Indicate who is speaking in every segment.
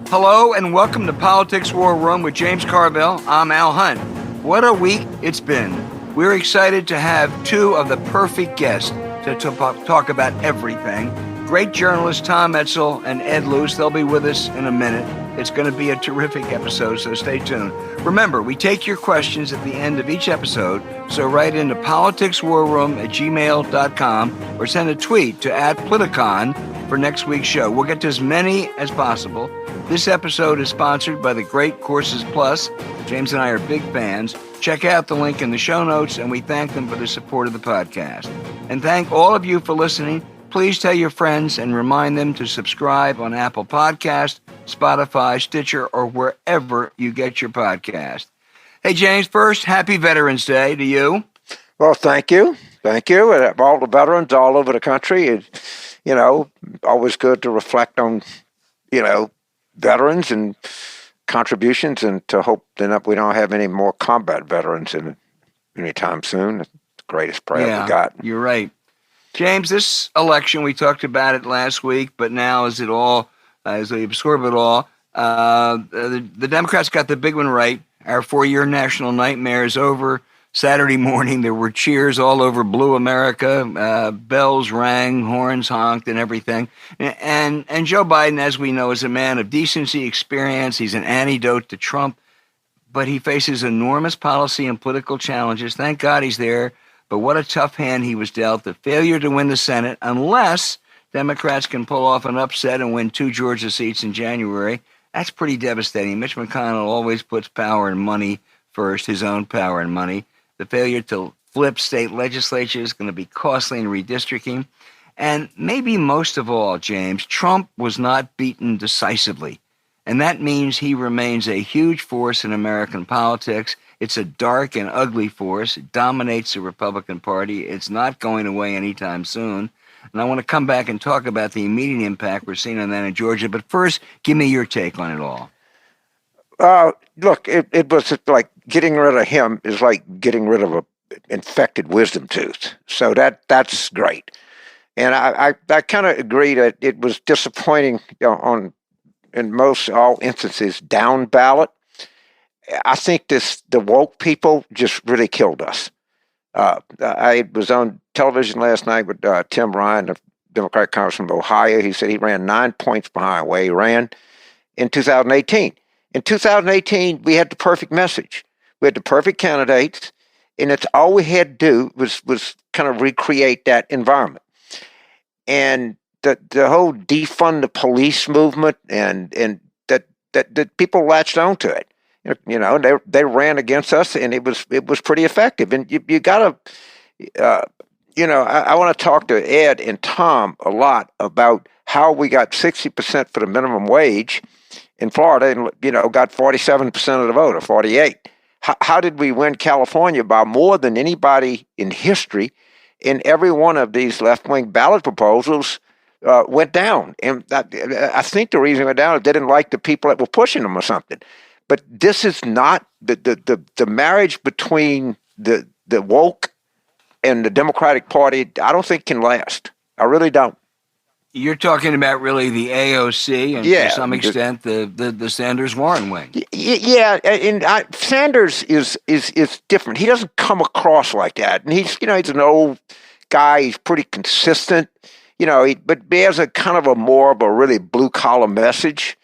Speaker 1: Hello and welcome to Politics War Room with James Carville. I'm Al Hunt. What a week it's been. We're excited to have two of the perfect guests to talk about everything. Great journalists Tom Edsall and Ed Luce. They'll be with us in a minute. It's going to be a terrific episode, so stay tuned. Remember, we take your questions at the end of each episode, so write into politicswarroom@gmail.com or send a tweet to @Politicon for next week's show. We'll get to as many as possible. This episode is sponsored by the Great Courses Plus. James and I are big fans. Check out the link in the show notes, and we thank them for the support of the podcast. And thank all of you for listening. Please tell your friends and remind them to subscribe on Apple Podcast, Spotify, Stitcher, or wherever you get your podcast. Hey, James, first, happy Veterans Day to you.
Speaker 2: Well, thank you. Thank you. And all the veterans all over the country. Always good to reflect on, veterans and contributions, and to hope that we don't have any more combat veterans anytime soon. That's the greatest prayer we got.
Speaker 1: You're right. James, this election, we talked about it last week, but now as we absorb it all, the Democrats got the big one right. Our 4-year national nightmare is over. Saturday morning, there were cheers all over Blue America. Bells rang, horns honked, and everything. And Joe Biden, as we know, is a man of decency, experience. He's an antidote to Trump, but he faces enormous policy and political challenges. Thank God he's there. But what a tough hand he was dealt. The failure to win the Senate, unless Democrats can pull off an upset and win 2 Georgia seats in January. That's pretty devastating. Mitch McConnell always puts power and money first, his own power and money. The failure to flip state legislature is going to be costly in redistricting. And maybe most of all, James, Trump was not beaten decisively. And that means he remains a huge force in American politics. It's a dark and ugly force. It dominates the Republican Party. It's not going away anytime soon. And I want to come back and talk about the immediate impact we're seeing on that in Georgia. But first, give me your take on it all.
Speaker 2: Look, it was like getting rid of him is like getting rid of an infected wisdom tooth. So that's great. And I kind of agree that it was disappointing in most all instances, down ballot. I think the woke people just really killed us. I was on television last night with Tim Ryan, the Democratic Congressman of Ohio. He said he ran 9 points behind where he ran in 2018. In 2018, we had the perfect message. We had the perfect candidates, and it's all we had to do was kind of recreate that environment. And the whole defund the police movement and that people latched onto it. They ran against us, and it was pretty effective. And you got to, I want to talk to Ed and Tom a lot about how we got 60% for the minimum wage in Florida, and got 47% of the vote, or 48. How did we win California by more than anybody in history? And every one of these left-wing ballot proposals went down, and I think the reason it went down is they didn't like the people that were pushing them or something. But this is not the marriage between the woke and the Democratic Party. I don't think can last. I really don't.
Speaker 1: You're talking about really the AOC and to some extent the Sanders-Warren wing.
Speaker 2: Yeah, and Sanders is different. He doesn't come across like that, and he's an old guy. He's pretty consistent, but bears a kind of more of a really blue collar message.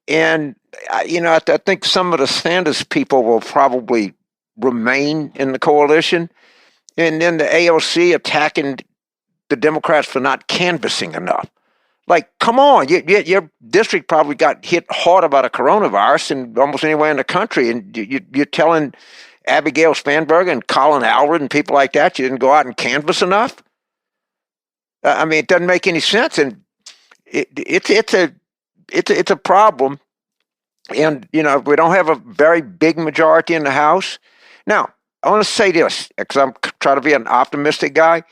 Speaker 2: And I think some of the Sanders people will probably remain in the coalition, and then the AOC attacking the Democrats for not canvassing enough. Like, come on, your district probably got hit harder by the coronavirus than almost anywhere in the country, and you're telling Abigail Spanberger and Colin Howard and people like that you didn't go out and canvass enough? It doesn't make any sense, and it's a problem. And we don't have a very big majority in the House. Now, I want to say this because I'm trying to be an optimistic guy.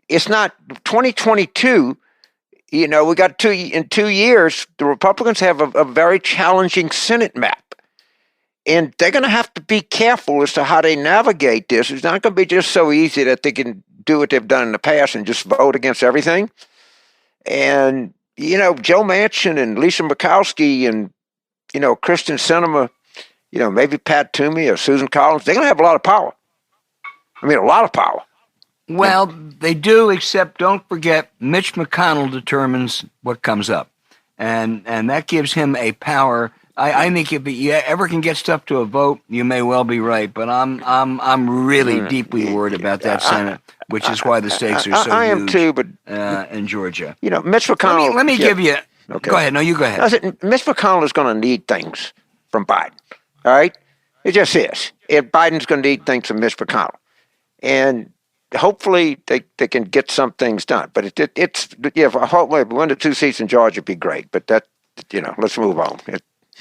Speaker 2: It's not 2022. We got in 2 years, the Republicans have a very challenging Senate map. And they're going to have to be careful as to how they navigate this. It's not going to be just so easy that they can do what they've done in the past and just vote against everything. And, Joe Manchin and Lisa Murkowski and, Kristen Sinema, maybe Pat Toomey or Susan Collins, they're going to have a lot of power. I mean, a lot of power.
Speaker 1: Well, they do, except don't forget, Mitch McConnell determines what comes up. And that gives him a power. I think if you ever can get stuff to a vote, you may well be right. But I'm really deeply worried about that Senate, which is why the stakes are so huge.
Speaker 2: I am too, but
Speaker 1: in Georgia.
Speaker 2: Mitch McConnell.
Speaker 1: Let me give you. Okay. Go ahead. No, you go ahead.
Speaker 2: Mitch McConnell is going to need things from Biden. All right, it just is. Biden's going to need things from Mitch McConnell, and hopefully they can get some things done. But hopefully 1 to 2 seats in Georgia would be great. But let's move on.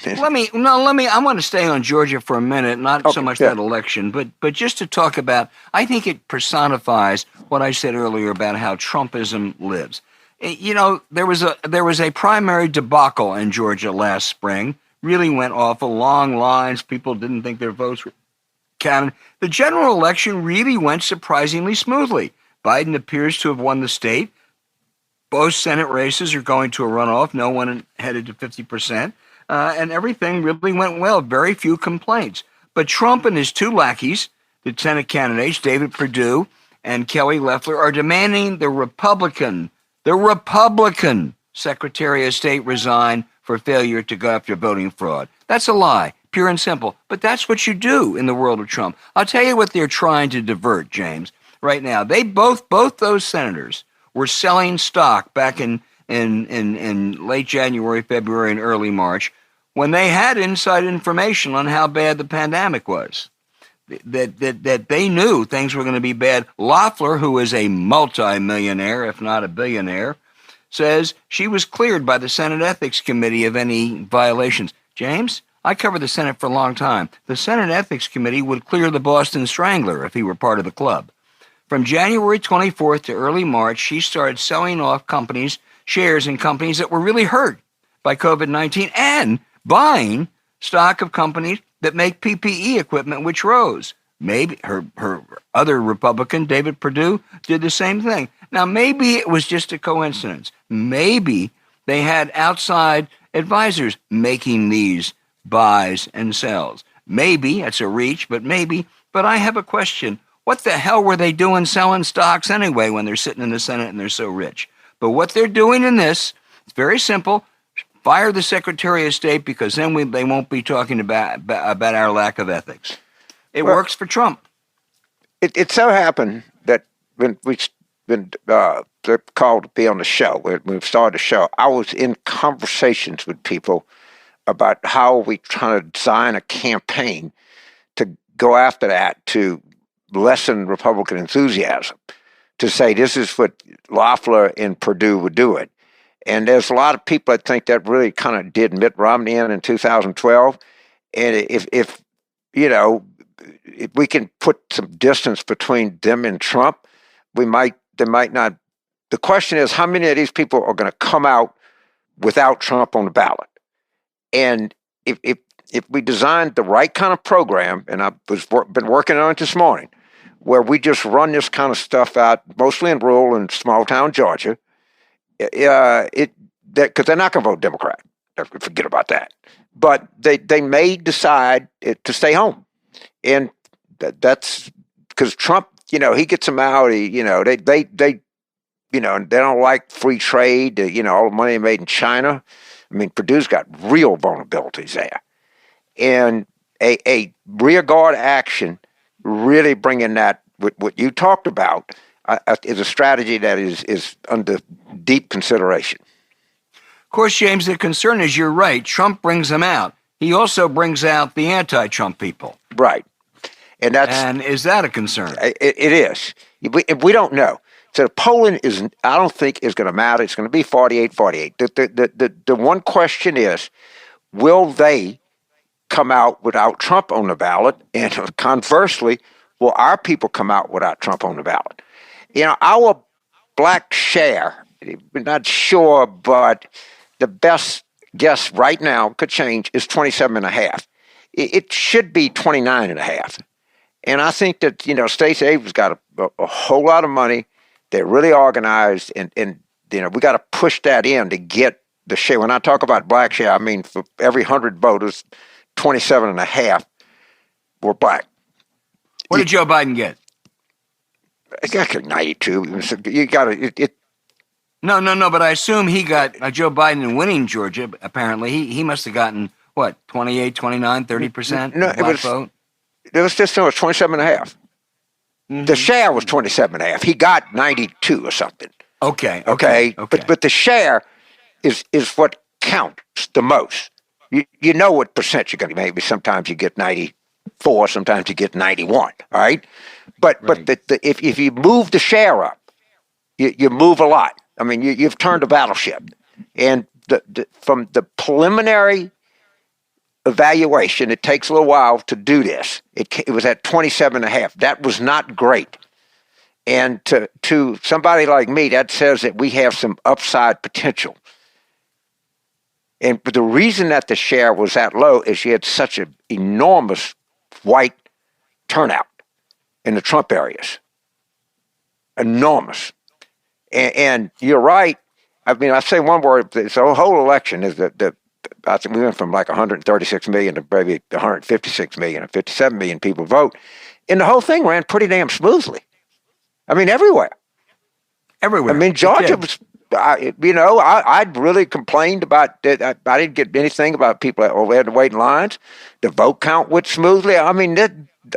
Speaker 1: I want to stay on Georgia for a minute, not so much that election, but just to talk about, I think it personifies what I said earlier about how Trumpism lives. There was a primary debacle in Georgia last spring, really went awful, long lines, people didn't think their votes were counted. The general election really went surprisingly smoothly. Biden appears to have won the state. Both Senate races are going to a runoff, no one headed to 50%. And everything really went well. Very few complaints. But Trump and his two lackeys, the Senate candidates, David Perdue and Kelly Loeffler, are demanding the Republican Secretary of State resign for failure to go after voting fraud. That's a lie, pure and simple. But that's what you do in the world of Trump. I'll tell you what they're trying to divert, James, right now. They both those senators were selling stock back in late January, February, and early March, when they had inside information on how bad the pandemic was, that they knew things were going to be bad. Loeffler, who is a multi-millionaire, if not a billionaire, says she was cleared by the Senate Ethics Committee of any violations. James, I covered the Senate for a long time. The Senate Ethics Committee would clear the Boston Strangler if he were part of the club. From January 24th to early March, she started selling off shares in companies that were really hurt by COVID-19 and buying stock of companies that make PPE equipment, which rose. Maybe her other Republican, David Perdue, did the same thing. Now, maybe it was just a coincidence. Maybe they had outside advisors making these buys and sells. Maybe, that's a reach, but maybe. But I have a question. What the hell were they doing selling stocks anyway when they're sitting in the Senate and they're so rich? But what they're doing in this, it's very simple. Fire the Secretary of State, because then they won't be talking about our lack of ethics. It works for Trump.
Speaker 2: It so happened that when we've been called to be on the show, when we started the show, I was in conversations with people about how we trying to design a campaign to go after that, to lessen Republican enthusiasm, to say this is what Loeffler and Perdue would do it. And there's a lot of people that think that really kind of did Mitt Romney in 2012. And if we can put some distance between them and Trump, they might not. The question is, how many of these people are going to come out without Trump on the ballot? And if we designed the right kind of program, and I've been working on it this morning, where we just run this kind of stuff out, mostly in rural and small town Georgia, because they're not going to vote Democrat. Forget about that. But they may decide to stay home, and that's because Trump, he gets them out. They don't like free trade. All the money made in China. I mean, Purdue's got real vulnerabilities there, and a rear guard action, really bringing that what you talked about, is a strategy that is under deep consideration.
Speaker 1: Of course, James, the concern is, you're right, Trump brings them out. He also brings out the anti-Trump people.
Speaker 2: Right.
Speaker 1: And is that a concern?
Speaker 2: It is. We don't know. So the polling I don't think is going to matter. It's going to be 48-48. The one question is, will they come out without Trump on the ballot? And conversely, will our people come out without Trump on the ballot? Our black share, we're not sure, but the best guess right now, could change, is 27.5. It should be 29.5. And I think that, Stacey Abrams got a whole lot of money. They're really organized, and we got to push that in to get the share. When I talk about black share, I mean for every 100 voters, 27 and a half were black.
Speaker 1: What did Joe Biden get?
Speaker 2: I got 92. You got to
Speaker 1: No. But I assume he got Joe Biden in winning Georgia. Apparently, he must have gotten what 28, 29, 30%
Speaker 2: No,
Speaker 1: black vote.
Speaker 2: It was 27 and a half. Mm-hmm. The share was 27 and a half. He got 92 or something.
Speaker 1: Okay.
Speaker 2: But the share is what counts the most. You know what percent you're going to maybe sometimes you get 94, sometimes you get 91. All right, but if you move the share up, you move a lot. I mean, you've turned a battleship, and from the preliminary evaluation, it takes a little while to do this. It was at 27 and a half. That was not great. And to somebody like me, that says that we have some upside potential. And the reason that the share was that low is you had such an enormous white turnout in the Trump areas. Enormous. And you're right. I mean, I say one word. The whole election is that I think we went from like 136 million to maybe 156 million or 57 million people vote. And the whole thing ran pretty damn smoothly. I mean, everywhere. I mean, Georgia was, I'd really complained about that. I didn't get anything about people that had to wait in lines. The vote count went smoothly. I mean,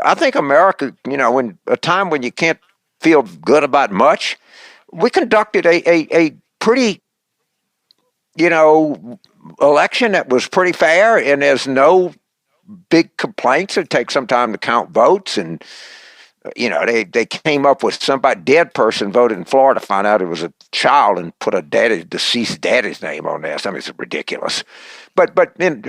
Speaker 2: I think America, in a time when you can't feel good about much, we conducted a pretty, election that was pretty fair, and there's no big complaints. It takes some time to count votes, and they came up with somebody, dead person voted in Florida, found out it was a child and put a deceased daddy's name on there. I mean, it's ridiculous. But in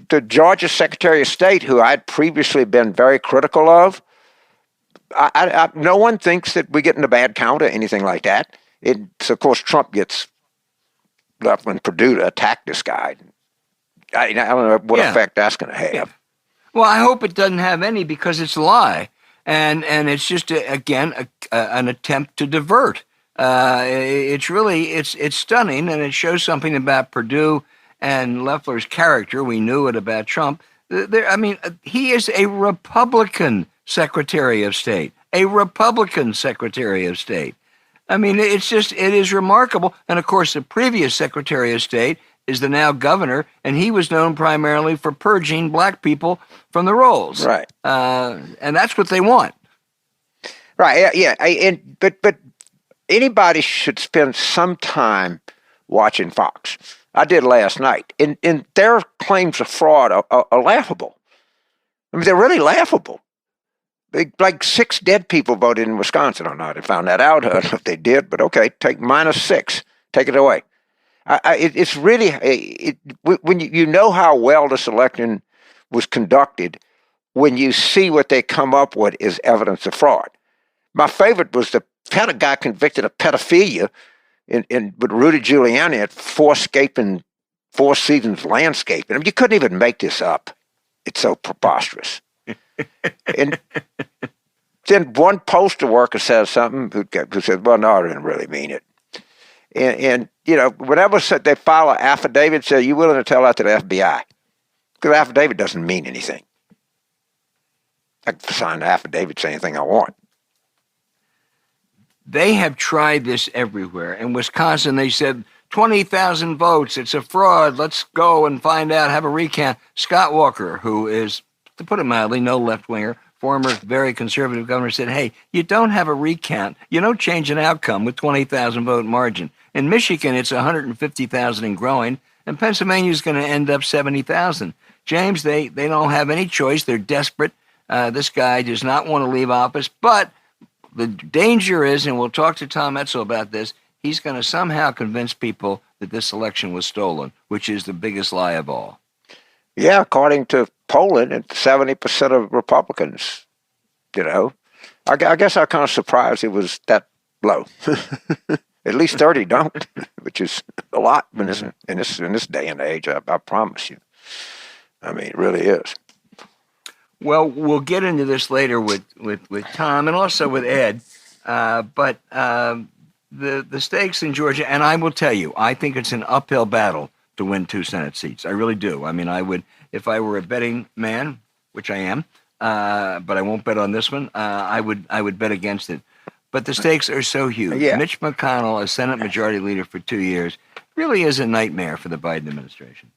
Speaker 2: the Georgia Secretary of State, who I'd previously been very critical of, no one thinks that we're getting a bad count or anything like that. Of course, Trump gets left when Purdue to attack this guy. I don't know what effect that's going to have. Yeah.
Speaker 1: Well, I hope it doesn't have any, because it's a lie. And it's just, an attempt to divert. It's stunning, and it shows something about Purdue and Loeffler's character. We knew it about Trump. He is a Republican Secretary of State. A Republican Secretary of State. I mean, it is remarkable. And of course, the previous Secretary of State is the now governor, and he was known primarily for purging black people from the rolls.
Speaker 2: Right.
Speaker 1: And that's what they want.
Speaker 2: Right. Yeah. But anybody should spend some time watching Fox. I did last night. And their claims of fraud are laughable. I mean, they're really laughable. Like 6 dead people voted in Wisconsin or not. I found that out. I don't know if they did, but okay, take -6. Take it away. It's really, when you know how well this election was conducted, when you see what they come up with is evidence of fraud. My favorite was had a guy convicted of pedophilia with Rudy Giuliani at Four Seasons Landscaping. I mean, you couldn't even make this up. It's so preposterous. And then one postal worker says something who said, well, no, I didn't really mean it. And whenever they file an affidavit, say, you willing to tell that to the FBI? Because the affidavit doesn't mean anything. I can sign the affidavit, say anything I want.
Speaker 1: They have tried this everywhere. In Wisconsin, they said 20,000 votes. It's a fraud. Let's go and find out, have a recount. Scott Walker, who is, to put it mildly, no left-winger, former very conservative governor, said, hey, you don't have a recount. You don't change an outcome with 20,000 vote margin. In Michigan, it's 150,000 and growing, and Pennsylvania is going to end up 70,000. James, they don't have any choice. They're desperate. This guy does not want to leave office, but the danger is, and we'll talk to Tom Edsall about this, he's going to somehow convince people that this election was stolen, which is the biggest lie of all.
Speaker 2: Yeah, according to polling, it's 70% of Republicans, I guess I'm kind of surprised it was that low. At least 30 don't, which is a lot in this day and age, I promise you. I mean, it really is.
Speaker 1: Well, we'll get into this later with Tom and also with Ed. But the stakes in Georgia, and I will tell you, I think it's an uphill battle to win 2 Senate seats. I really do. I mean, I would, if I were a betting man, which I am, but I won't bet on this one. I would bet against it. But the stakes are so huge.
Speaker 2: Yeah.
Speaker 1: Mitch McConnell, as Senate Majority Leader for 2 years, really is a nightmare for the Biden administration.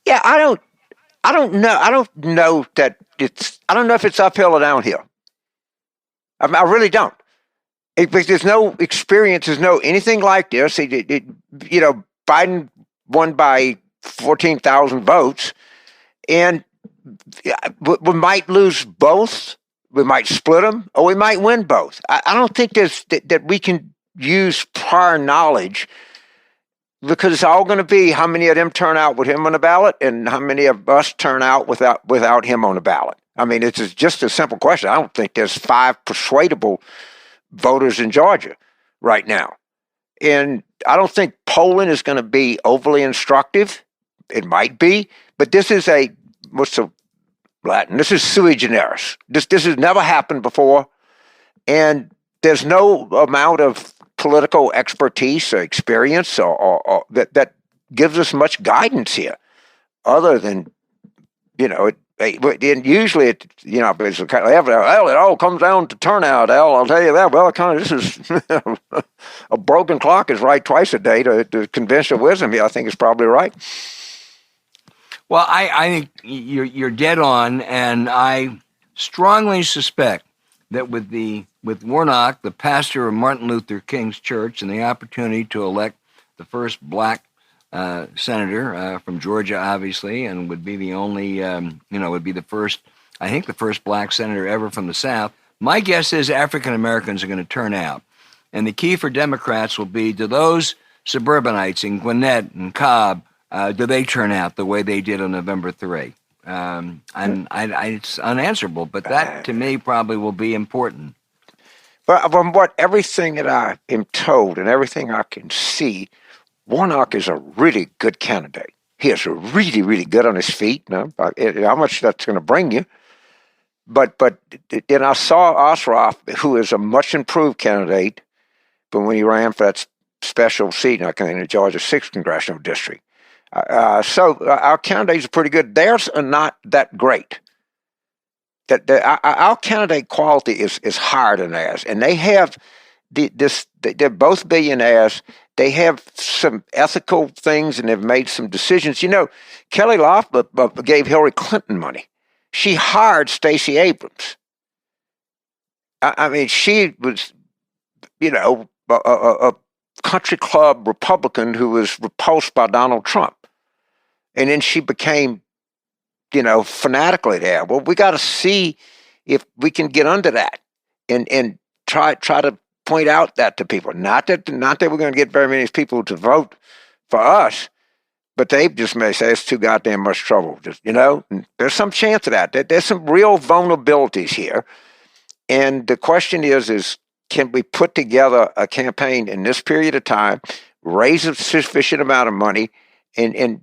Speaker 2: Yeah, I don't know. I don't know that I don't know if it's uphill or downhill. I really don't. Because there's no experience, there's no anything like this. Biden won by 14,000 votes, and we might lose both. We might split them, or we might win both. I don't think that we can use prior knowledge, because it's all going to be how many of them turn out with him on the ballot and how many of us turn out without him on the ballot. I mean, it's just a simple question. I don't think there's 5 persuadable voters in Georgia right now. And I don't think polling is going to be overly instructive. It might be, but this is what's the Latin? This is sui generis. This has never happened before. And there's no amount of political expertise or experience or that gives us much guidance here, other than, and usually it's kind of, it all comes down to turnout, Al. I'll tell you that. Well, this is a broken clock is right twice a day to conventional wisdom. Yeah, I think it's probably right.
Speaker 1: Well, I think you're dead on, and I strongly suspect that with Warnock, the pastor of Martin Luther King's church, and the opportunity to elect the first black senator from Georgia, obviously, and would be the only, would be the first black senator ever from the South. My guess is African Americans are going to turn out. And the key for Democrats will be, do those suburbanites in Gwinnett and Cobb, do they turn out the way they did on November 3? It's unanswerable, but that to me probably will be important.
Speaker 2: But from everything that I am told and everything I can see, Warnock is a really good candidate. He is really, really good on his feet. How much that's going to bring you. But and I saw Osroff, who is a much improved candidate, but when he ran for that special seat in the Georgia 6th Congressional District. So our candidates are pretty good. Theirs are not that great. Our candidate quality is higher than theirs, and they have they're both billionaires. They have some ethical things, and they've made some decisions. Kelly Loeffler gave Hillary Clinton money. She hired Stacey Abrams. I mean, she was, a country club Republican who was repulsed by Donald Trump. And then she became, fanatically there. Well, we got to see if we can get under that and try to point out that to people. Not that we're going to get very many people to vote for us, but they just may say it's too goddamn much trouble. There's some chance of that. There's some real vulnerabilities here. And the question is can we put together a campaign in this period of time, raise a sufficient amount of money, and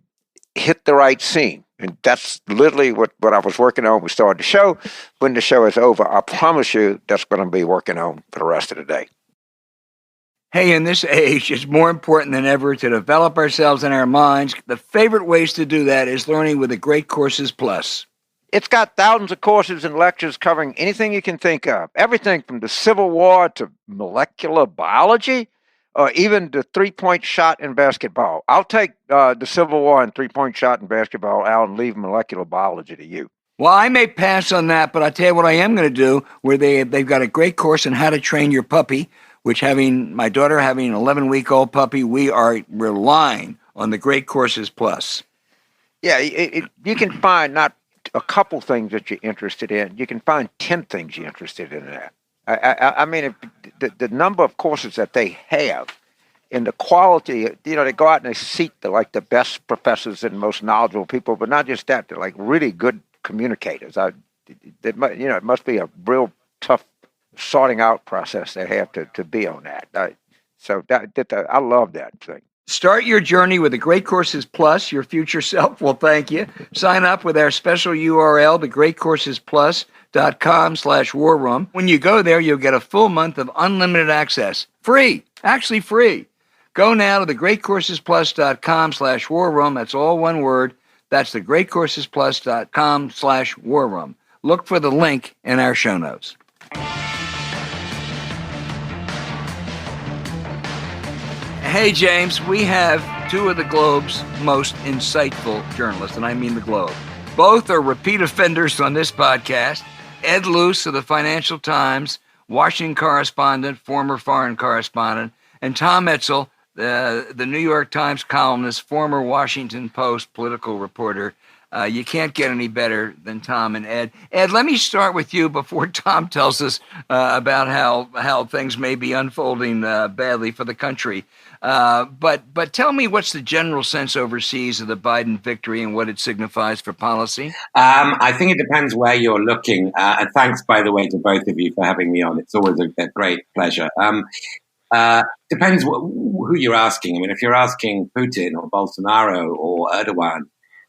Speaker 2: hit the right scene? And that's literally what I was working on. We started the show. When the show is over, I promise you that's what I'm going to be working on for the rest of the day.
Speaker 1: Hey, in this age, it's more important than ever to develop ourselves and our minds. The favorite ways to do that is learning with the Great Courses Plus.
Speaker 2: It's got thousands of courses and lectures covering anything you can think of. Everything from the Civil War to molecular biology, or even the three-point shot in basketball. I'll take the Civil War and three-point shot in basketball out and leave molecular biology to you.
Speaker 1: Well, I may pass on that, but I'll tell you what I am going to do, where they've got a great course on how to train your puppy, which my daughter having an 11-week-old puppy, we are relying on the Great Courses Plus.
Speaker 2: Yeah, you can find not a couple things that you're interested in. You can find 10 things you're interested in that. I mean, the number of courses that they have and the quality, they go out and they seek the best professors and most knowledgeable people, but not just that, they're like really good communicators. It must be a real tough sorting out process they have to be on that. I love that thing.
Speaker 1: Start your journey with the Great Courses Plus. Your future self will thank you. Sign up with our special URL, thegreatcoursesplus.com/war room. When you go there, you'll get a full month of unlimited access. Free. Actually free. Go now to thegreatcoursesplus.com/war room. That's all one word. That's thegreatcoursesplus.com/war room. Look for the link in our show notes. Hey, James, we have two of the Globe's most insightful journalists, and I mean the Globe. Both are repeat offenders on this podcast. Ed Luce of the Financial Times, Washington correspondent, former foreign correspondent, and Tom Edsall, the New York Times columnist, former Washington Post political reporter. You can't get any better than Tom and Ed. Ed, let me start with you before Tom tells us about how things may be unfolding badly for the country. But tell me, what's the general sense overseas of the Biden victory and what it signifies for policy?
Speaker 3: I think it depends where you're looking. And thanks, by the way, to both of you for having me on. It's always a great pleasure. Depends who you're asking. I mean, if you're asking Putin or Bolsonaro or Erdogan,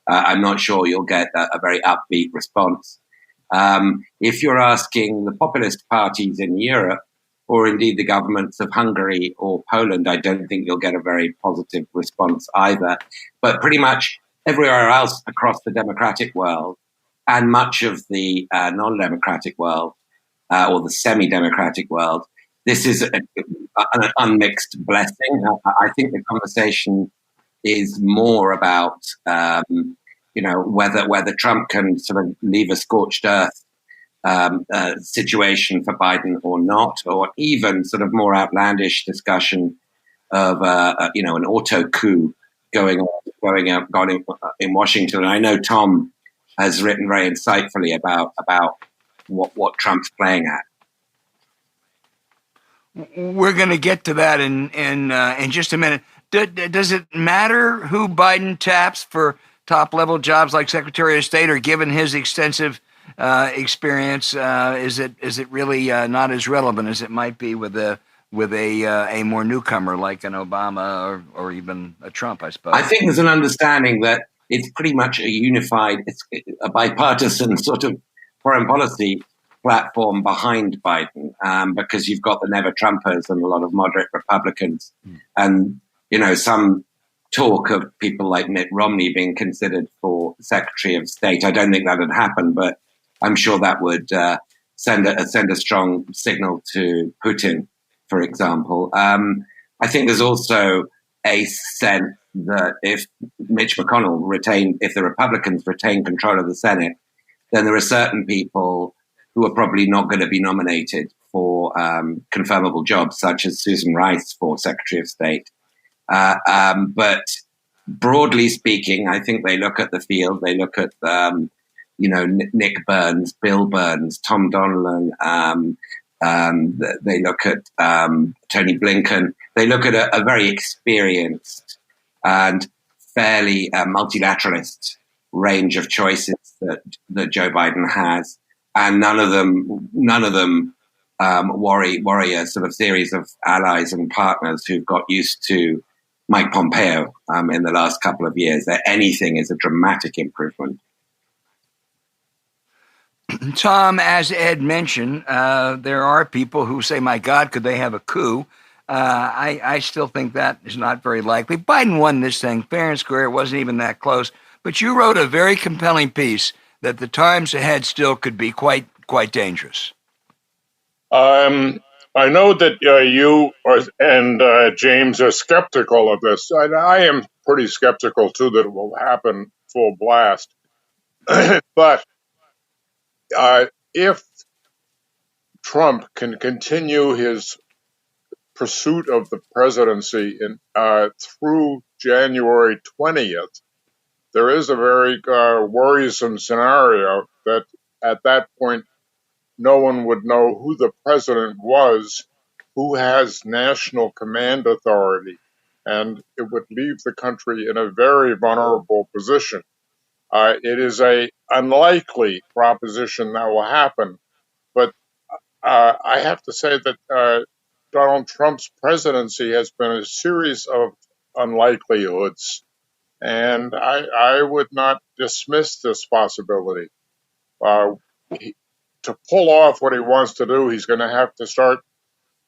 Speaker 3: I'm not sure you'll get a very upbeat response. If you're asking the populist parties in Europe, or indeed the governments of Hungary or Poland, I don't think you'll get a very positive response either. But pretty much everywhere else across the democratic world and much of the non-democratic world or the semi-democratic world, this is an unmixed blessing. I think the conversation is more about whether Trump can sort of leave a scorched earth situation for Biden or not, or even sort of more outlandish discussion of an auto coup going on in Washington. And I know Tom has written very insightfully about what Trump's playing at.
Speaker 1: We're going to get to that in just a minute. Does it matter who Biden taps for top-level jobs like Secretary of State, or given his extensive experience, is it really not as relevant as it might be with a more newcomer like an Obama or even a Trump, I suppose?
Speaker 3: I think there's an understanding that it's pretty much a bipartisan sort of foreign policy platform behind Biden, because you've got the Never Trumpers and a lot of moderate Republicans, and some talk of people like Mitt Romney being considered for Secretary of State. I don't think that would happen, but I'm sure that would send a strong signal to Putin, for example. I think there's also a sense that if the Republicans retain control of the Senate, then there are certain people who are probably not going to be nominated for confirmable jobs, such as Susan Rice for Secretary of State. But broadly speaking, I think they look at the field. They look at Nick Burns, Bill Burns, Tom Donilon. They look at Tony Blinken. They look at a very experienced and fairly multilateralist range of choices that Joe Biden has, and none of them worry a sort of series of allies and partners who've got used to Mike Pompeo in the last couple of years. That anything is a dramatic improvement.
Speaker 1: Tom, as Ed mentioned, there are people who say, my God, could they have a coup? I still think that is not very likely. Biden won this thing fair and square. It wasn't even that close. But you wrote a very compelling piece that the times ahead still could be quite dangerous.
Speaker 4: I know that you and James are skeptical of this. I am pretty skeptical, too, that it will happen full blast. But if Trump can continue his pursuit of the presidency through January 20th, there is a very worrisome scenario that at that point, no one would know who the president was, who has national command authority, and it would leave the country in a very vulnerable position. It is a unlikely proposition that will happen, but I have to say that Donald Trump's presidency has been a series of unlikelihoods. And I would not dismiss this possibility. To pull off what he wants to do, he's going to have to start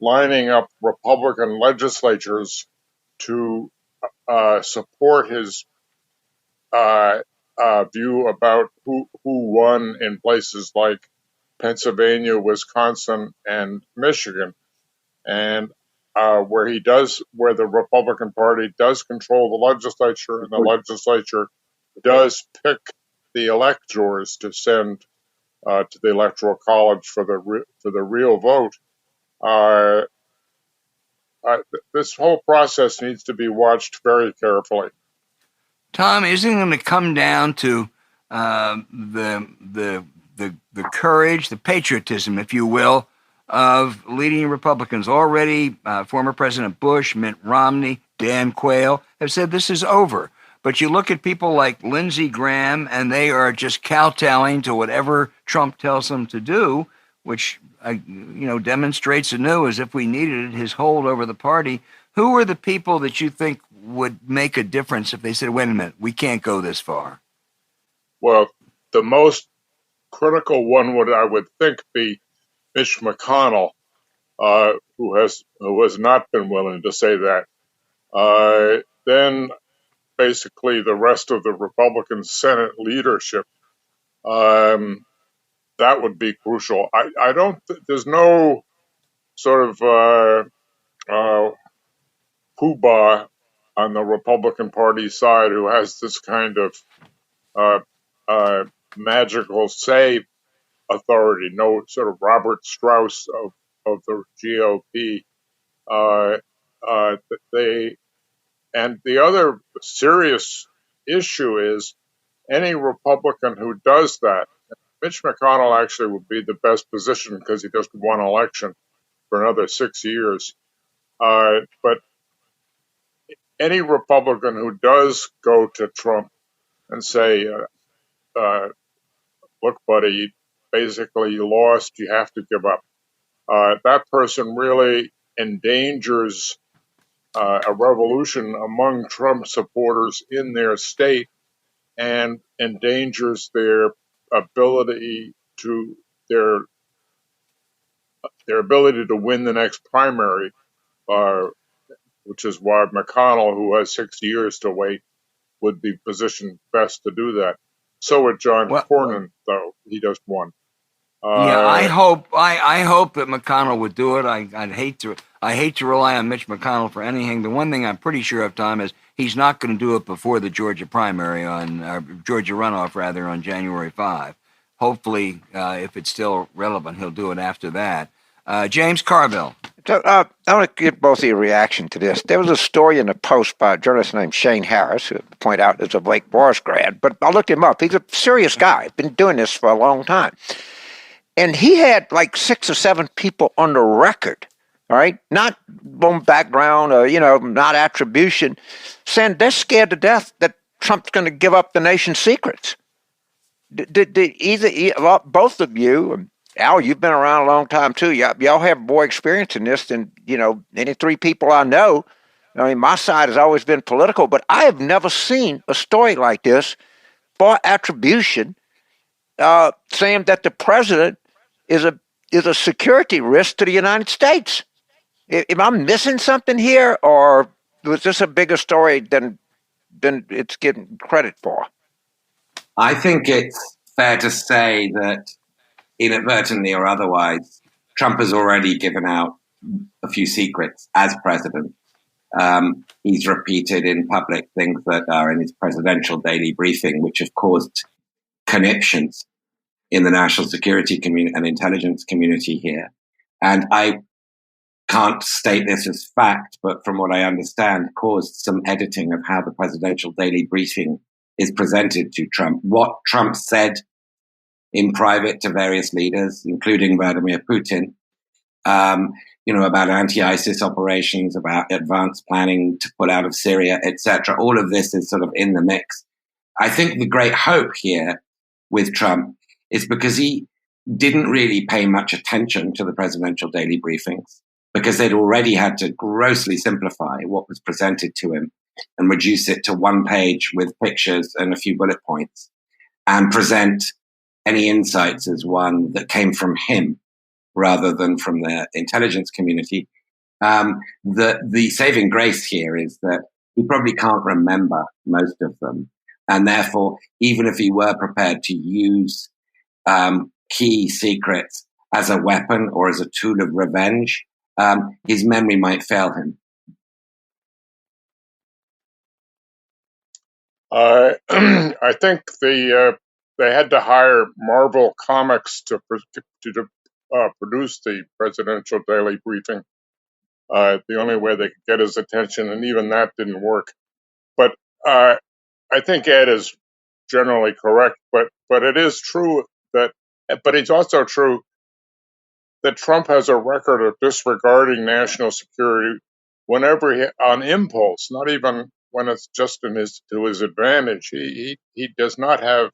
Speaker 4: lining up Republican legislatures to support his view about who won in places like Pennsylvania, Wisconsin, and Michigan, and where the Republican Party does control the legislature, and the legislature does pick the electors to send to the Electoral College for the real vote. This whole process needs to be watched very carefully.
Speaker 1: Tom, isn't it going to come down to the courage, the patriotism, if you will, of leading Republicans? Already, former President Bush, Mitt Romney, Dan Quayle have said this is over. But you look at people like Lindsey Graham, and they are just kowtowing to whatever Trump tells them to do, which demonstrates anew, as if we needed his hold over the party. Who are the people that you think would make a difference if they said, wait a minute, we can't go this far?
Speaker 4: Well, the most critical one I would think, be Mitch McConnell, who has not been willing to say that. Then basically the rest of the Republican Senate leadership, that would be crucial. I don't. There's no sort of poobah on the Republican Party side who has this kind of magical say authority. No sort of Robert Strauss of the GOP. And the other serious issue is any Republican who does that. Mitch McConnell actually would be the best position because he just won election for another 6 years. But any Republican who does go to Trump and say, look, buddy, basically you lost, you have to give up. That person really endangers a revolution among Trump supporters in their state and endangers their ability to win the next primary, which is why McConnell, who has 6 years to wait, would be positioned best to do that. So would John Cornyn, though he just won.
Speaker 1: I hope that McConnell would do it. I hate to rely on Mitch McConnell for anything. The one thing I'm pretty sure of, Tom, is he's not going to do it before the Georgia primary Georgia runoff on January 5. Hopefully, if it's still relevant, he'll do it after that. James Carville.
Speaker 2: So I want to get both of your reaction to this. There was a story in the Post by a journalist named Shane Harris, who I point out is a Wake Forest grad, but I looked him up. He's a serious guy, been doing this for a long time. And he had like 6 or 7 people on the record, all right, not on background or, not attribution, saying they're scared to death that Trump's going to give up the nation's secrets. Both of you, Al, you've been around a long time too. Y'all have more experience in this than, any 3 people I know. I mean, my side has always been political, but I have never seen a story like this for attribution, saying that the president is a security risk to the United States. Am I missing something here, or was this a bigger story than it's getting credit for?
Speaker 3: I think it's fair to say that inadvertently or otherwise, Trump has already given out a few secrets as president. He's repeated in public things that are in his presidential daily briefing, which have caused conniptions in the national security community and intelligence community here. And I can't state this as fact, but from what I understand, caused some editing of how the presidential daily briefing is presented to Trump. What Trump said in private to various leaders, including Vladimir Putin, about anti-ISIS operations, about advanced planning to pull out of Syria, etc. All of this is sort of in the mix. I think the great hope here with Trump is because he didn't really pay much attention to the presidential daily briefings because they'd already had to grossly simplify what was presented to him. and reduce it to one page with pictures and a few bullet points and present any insights as one that came from him rather than from the intelligence community. The saving grace here is that he probably can't remember most of them. And therefore, even if he were prepared to use key secrets as a weapon or as a tool of revenge, his memory might fail him.
Speaker 4: I think they had to hire Marvel Comics to produce the presidential daily briefing. The only way they could get his attention, and even that didn't work. But I think Ed is generally correct. But it is true but it's also true that Trump has a record of disregarding national security whenever on impulse, not even when it's just to his advantage. He does not have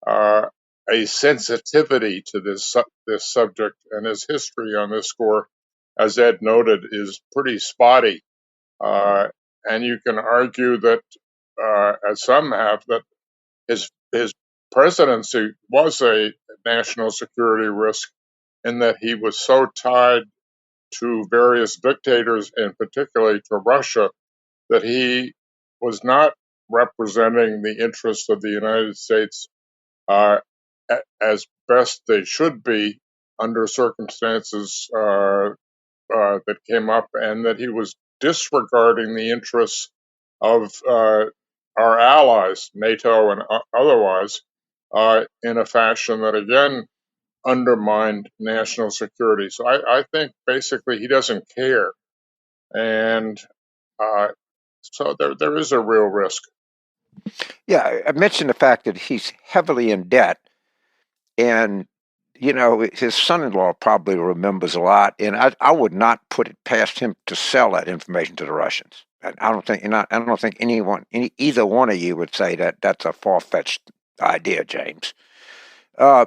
Speaker 4: a sensitivity to this subject, and his history on this score, as Ed noted, is pretty spotty. And you can argue that, as some have, that his presidency was a national security risk, in that he was so tied to various dictators, and particularly to Russia, that he was not representing the interests of the United States as best they should be under circumstances that came up, and that he was disregarding the interests of our allies, NATO and otherwise, in a fashion that again undermined national security. So I think basically he doesn't care, and so there is a real risk.
Speaker 2: Yeah, I mentioned the fact that he's heavily in debt, and his son-in-law probably remembers a lot, and I would not put it past him to sell that information to the Russians. I don't think either one of you would say that that's a far-fetched idea, James. So,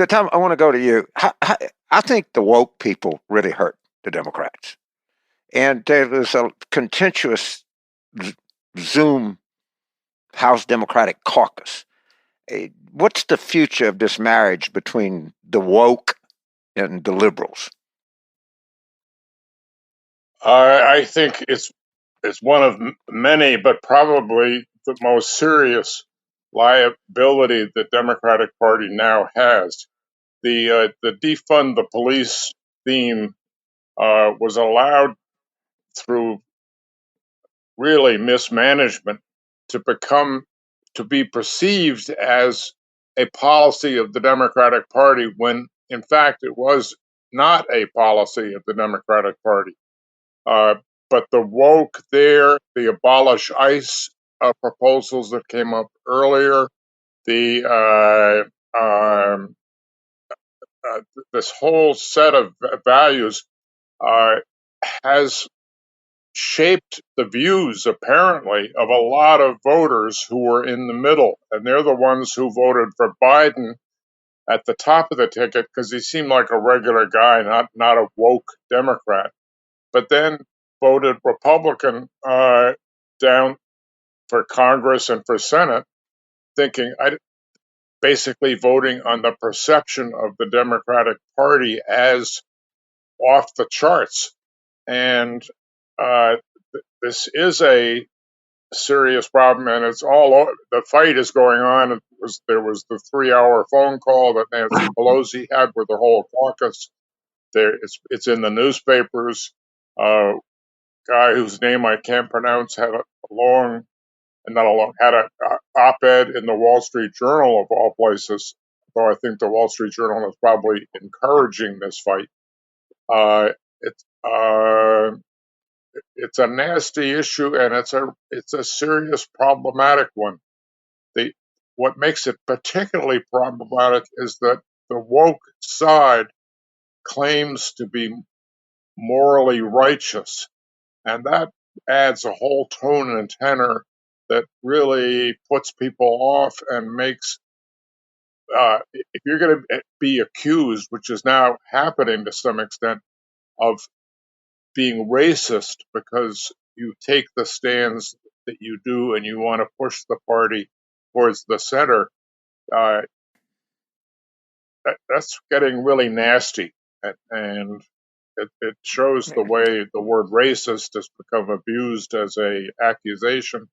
Speaker 2: Tom, I want to go to you. I think the woke people really hurt the Democrats, and there was a contentious Zoom House Democratic caucus. What's the future of this marriage between the woke and the liberals?
Speaker 4: I think it's one of many, but probably the most serious liability the Democratic Party now has. The defund the police theme was allowed through really mismanagement to be perceived as a policy of the Democratic Party, when in fact it was not a policy of the Democratic Party. But the woke there, the abolish ICE proposals that came up earlier, this whole set of values has shaped the views, apparently, of a lot of voters who were in the middle. And they're the ones who voted for Biden at the top of the ticket because he seemed like a regular guy, not a woke Democrat. But then voted Republican down for Congress and for Senate, basically voting on the perception of the Democratic Party as off the charts. And this is a serious problem, and it's all the fight is going on. There was the 3-hour phone call that Nancy Pelosi had with the whole caucus. It's in the newspapers. Guy whose name I can't pronounce had a op-ed in the Wall Street Journal of all places. Though I think the Wall Street Journal is probably encouraging this fight. It's a nasty issue, and it's a serious problematic one. What makes it particularly problematic is that the woke side claims to be morally righteous, and that adds a whole tone and tenor that really puts people off and makes if you're going to be accused, which is now happening to some extent, of being racist because you take the stands that you do and you want to push the party towards the center, uh, that's getting really nasty. And it shows the way the word racist has become abused as a accusation.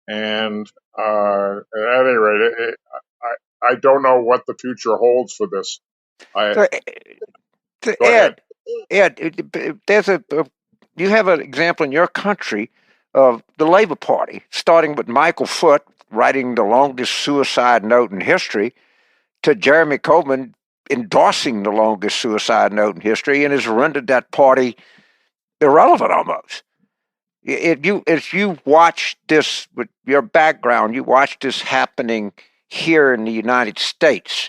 Speaker 4: And at any rate, I don't know what the future holds for this.
Speaker 2: So,
Speaker 4: Go ahead.
Speaker 2: Ed, you have an example in your country of the Labor Party, starting with Michael Foot writing the longest suicide note in history, to Jeremy Corbyn endorsing the longest suicide note in history, and has rendered that party irrelevant almost. If you watch this with your background, you watch this happening here in the United States.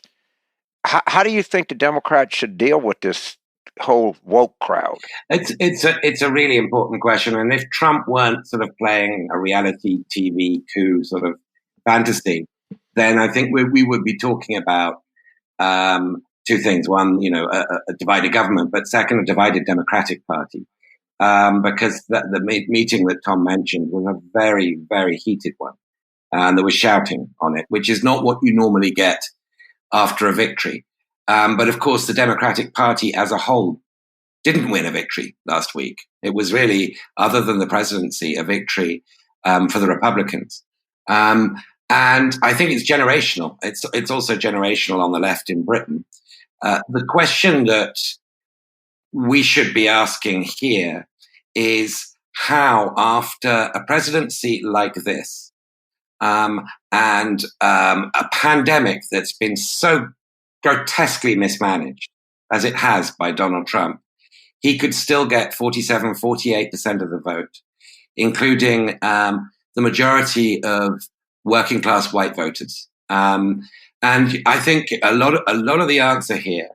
Speaker 2: How do you think the Democrats should deal with this whole woke crowd?
Speaker 3: It's a really important question, and if Trump weren't sort of playing a reality TV coup sort of fantasy, then I think we would be talking about two things: one, a divided government, but second, a divided Democratic Party, because the meeting that Tom mentioned was a very, very heated one, and there was shouting on it, which is not what you normally get after a victory. But of course, the Democratic Party as a whole didn't win a victory last week. It was really, other than the presidency, a victory for the Republicans. And I think it's generational. It's also generational on the left in Britain. The question that we should be asking here is how, after a presidency like this, and a pandemic that's been so grotesquely mismanaged as it has by Donald Trump, he could still get 47, 48% of the vote, including the majority of working class white voters. And I think a lot of the answer here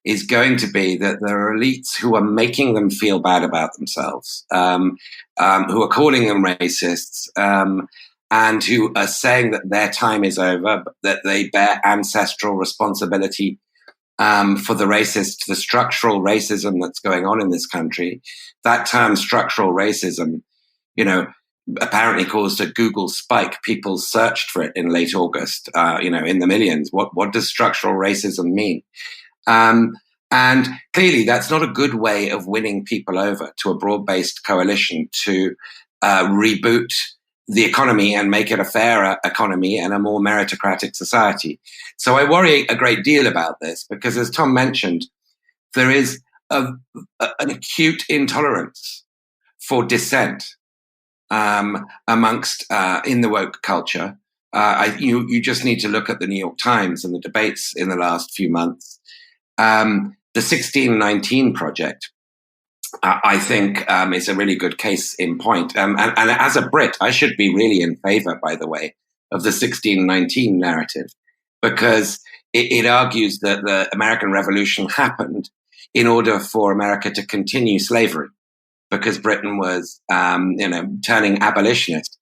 Speaker 3: is going to be that there are elites who are making them feel bad about themselves, who are calling them racists, and who are saying that their time is over, that they bear ancestral responsibility for the structural racism that's going on in this country. That term, structural racism, apparently caused a Google spike. People searched for it in late August, in the millions. What does structural racism mean? And clearly, that's not a good way of winning people over to a broad-based coalition to reboot the economy and make it a fairer economy and a more meritocratic society. So I worry a great deal about this because, as Tom mentioned, there is an acute intolerance for dissent amongst in the woke culture. You just need to look at the New York Times and the debates in the last few months. The 1619 Project, I think, is a really good case in point. And as a Brit, I should be really in favor, by the way, of the 1619 narrative, because it argues that the American Revolution happened in order for America to continue slavery, because Britain was, turning abolitionist.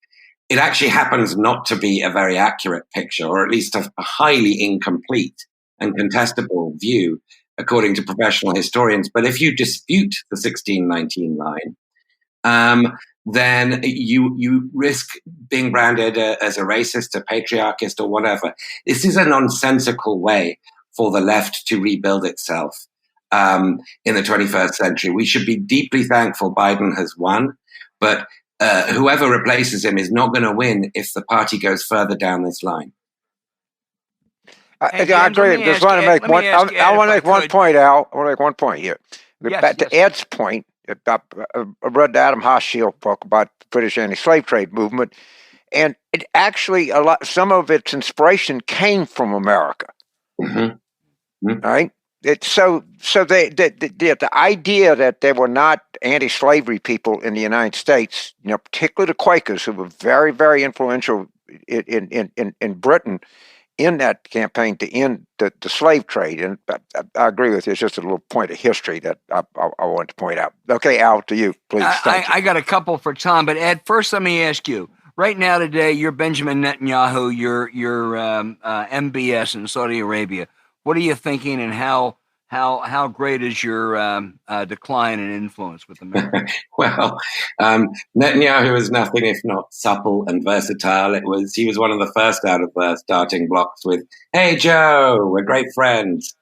Speaker 3: It actually happens not to be a very accurate picture, or at least a highly incomplete and contestable view, according to professional historians. But if you dispute the 1619 line, then you risk being branded as a racist, a patriarchist, or whatever. This is a nonsensical way for the left to rebuild itself in the 21st century. We should be deeply thankful Biden has won, but whoever replaces him is not going to win if the party goes further down this line.
Speaker 2: I agree. I want to make one. I want to make one point, Al. I want to make one point here. Back to Ed's point. I read Adam Hochschild book about the British anti-slave trade movement, and it actually some of its inspiration came from America. Mm-hmm. Mm-hmm. Right. The idea that there were not anti-slavery people in the United States, particularly the Quakers, who were very, very influential in Britain, in that campaign to end the slave trade. And I agree with you. It's just a little point of history that I wanted to point out. Okay, Al, to you, please.
Speaker 1: I got a couple for Tom, but Ed, first let me ask you. Right now today, you're Benjamin Netanyahu, you're MBS in Saudi Arabia. What are you thinking, and how how great is your decline in influence with America?
Speaker 3: Well, Netanyahu was nothing if not supple and versatile. He was one of the first out of the starting blocks with, "Hey Joe, we're great friends."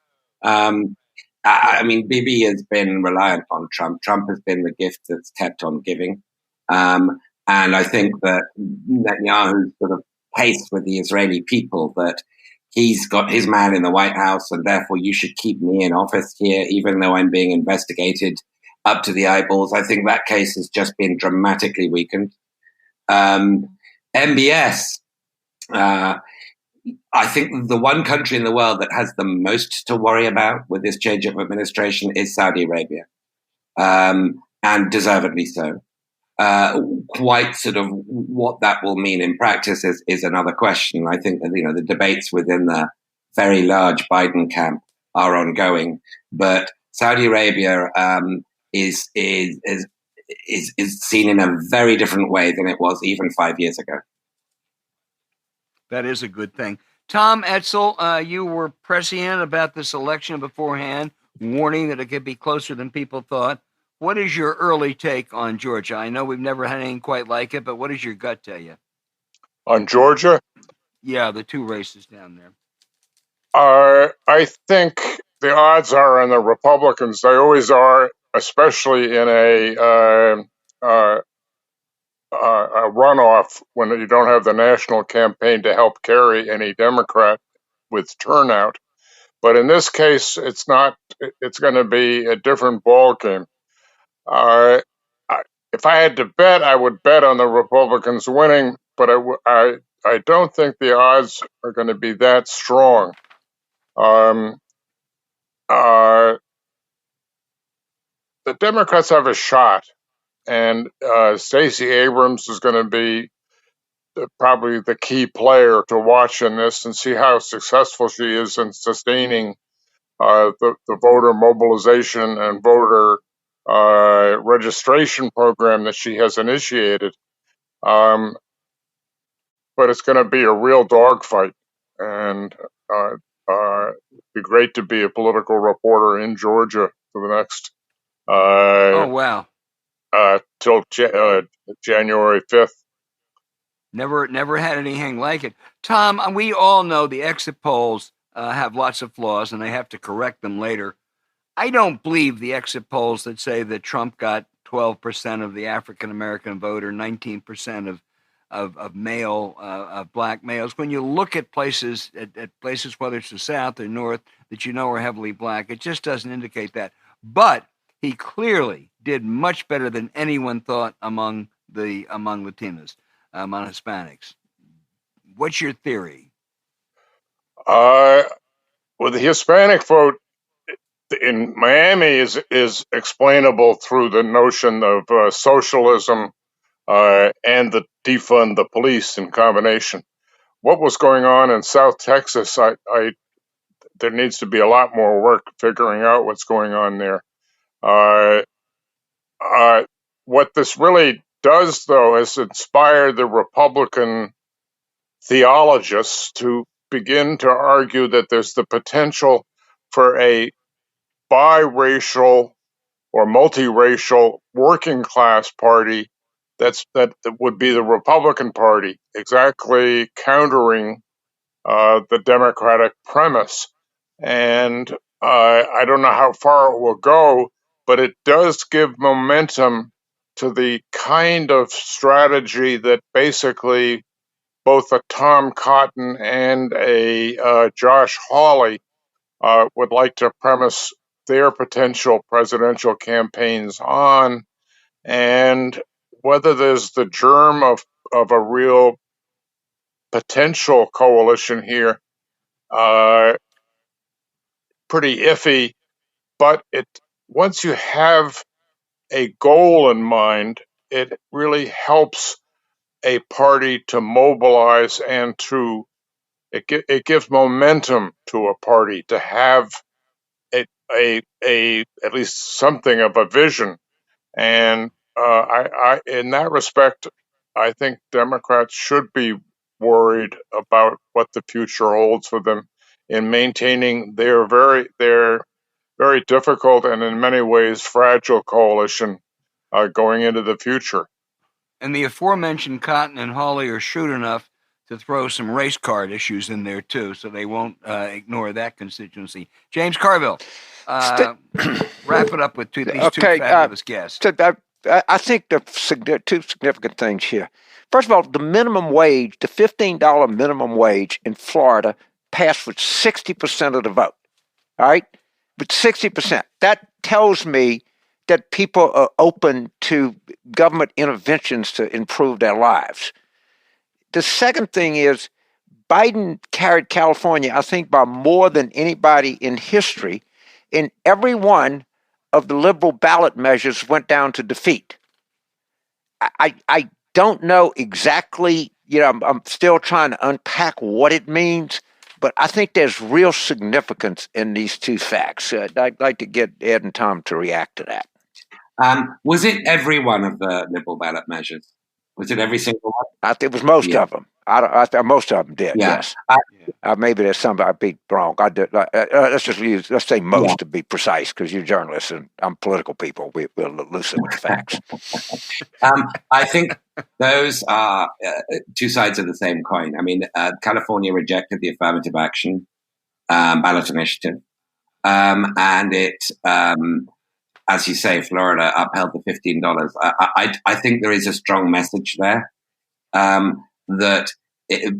Speaker 3: Um, I mean, Bibi has been reliant on Trump. Trump has been the gift that's kept on giving, and I think that Netanyahu's sort of pace with the Israeli people that he's got his man in the White House, and therefore you should keep me in office here, even though I'm being investigated up to the eyeballs. I think that case has just been dramatically weakened. MBS, I think the one country in the world that has the most to worry about with this change of administration is Saudi Arabia, and deservedly so. Quite sort of what that will mean in practice is another question. I think that, the debates within the very large Biden camp are ongoing, but Saudi Arabia is seen in a very different way than it was even 5 years ago.
Speaker 1: That is a good thing. Tom Edsall, you were prescient about this election beforehand, warning that it could be closer than people thought. What is your early take on Georgia? I know we've never had anything quite like it, but what does your gut tell you?
Speaker 4: On Georgia?
Speaker 1: Yeah, the two races down there.
Speaker 4: I think the odds are on the Republicans. They always are, especially in a runoff when you don't have the national campaign to help carry any Democrat with turnout. But in this case, it's not. It's going to be a different ball game. If I had to bet, I would bet on the Republicans winning, but I don't think the odds are going to be that strong. The Democrats have a shot, and Stacey Abrams is going to be probably the key player to watch in this and see how successful she is in sustaining the voter mobilization and voter registration program that she has initiated. But it's going to be a real dogfight, and it'd be great to be a political reporter in Georgia for the next
Speaker 1: Oh, wow.
Speaker 4: till January 5th.
Speaker 1: Never had anything like it. Tom, we all know the exit polls have lots of flaws and they have to correct them later. I don't believe the exit polls that say that Trump got 12% of the African American vote or 19% of male of black males. When you look at places whether it's the South or North that are heavily black, it just doesn't indicate that. But he clearly did much better than anyone thought among Latinos, among Hispanics. What's your theory?
Speaker 4: Well, the Hispanic vote in Miami is explainable through the notion of socialism and the defund the police in combination. What was going on in South Texas? There needs to be a lot more work figuring out what's going on there. What this really does, though, is inspire the Republican theologists to begin to argue that there's the potential for a biracial or multiracial working class party that would be the Republican Party, exactly countering the Democratic premise. And I don't know how far it will go, but it does give momentum to the kind of strategy that basically both a Tom Cotton and a Josh Hawley would like to premise their potential presidential campaigns on, and whether there's the germ of a real potential coalition here, pretty iffy. But once you have a goal in mind, it really helps a party to mobilize and to it gives momentum to a party to have a at least something of a vision. And I in that respect, I think Democrats should be worried about what the future holds for them in maintaining their very very difficult and in many ways fragile coalition going into the future.
Speaker 1: And the aforementioned Cotton and Hawley are shrewd enough to throw some race card issues in there too, so they won't ignore that constituency. James Carville, wrap it up with these two fabulous guests.
Speaker 2: I think the two significant things here. First of all, the minimum wage, the $15 minimum wage in Florida passed with 60% of the vote. All right? With 60%. That tells me that people are open to government interventions to improve their lives. The second thing is Biden carried California, I think, by more than anybody in history, and every one of the liberal ballot measures went down to defeat. I don't know exactly, I'm still trying to unpack what it means, but I think there's real significance in these two facts. I'd like to get Ed and Tom to react to that.
Speaker 3: Was it every one of the liberal ballot measures? Was it every single one?
Speaker 2: I think it was most of them. Most of them did, yes. Maybe there's some I'd be wrong. Let's say most to be precise, because you're journalists and I'm political people. We're lucid with the facts.
Speaker 3: I think those are two sides of the same coin. I mean, California rejected the affirmative action ballot initiative, and it, as you say, Florida upheld the $15. I think there is a strong message there. That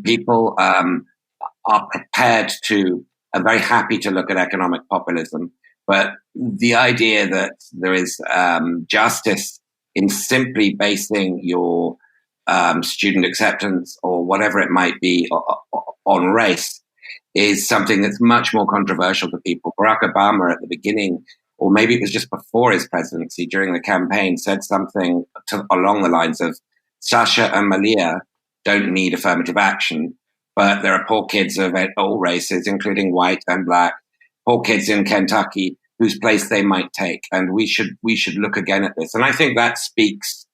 Speaker 3: people are prepared to, are very happy to look at economic populism, but the idea that there is justice in simply basing your student acceptance or whatever it might be on race is something that's much more controversial to people. Barack Obama at the beginning, or maybe it was just before his presidency, during the campaign, said something along the lines of, Sasha and Malia don't need affirmative action, but there are poor kids of all races, including white and black, poor kids in Kentucky whose place they might take. And we should look again at this. And I think that speaks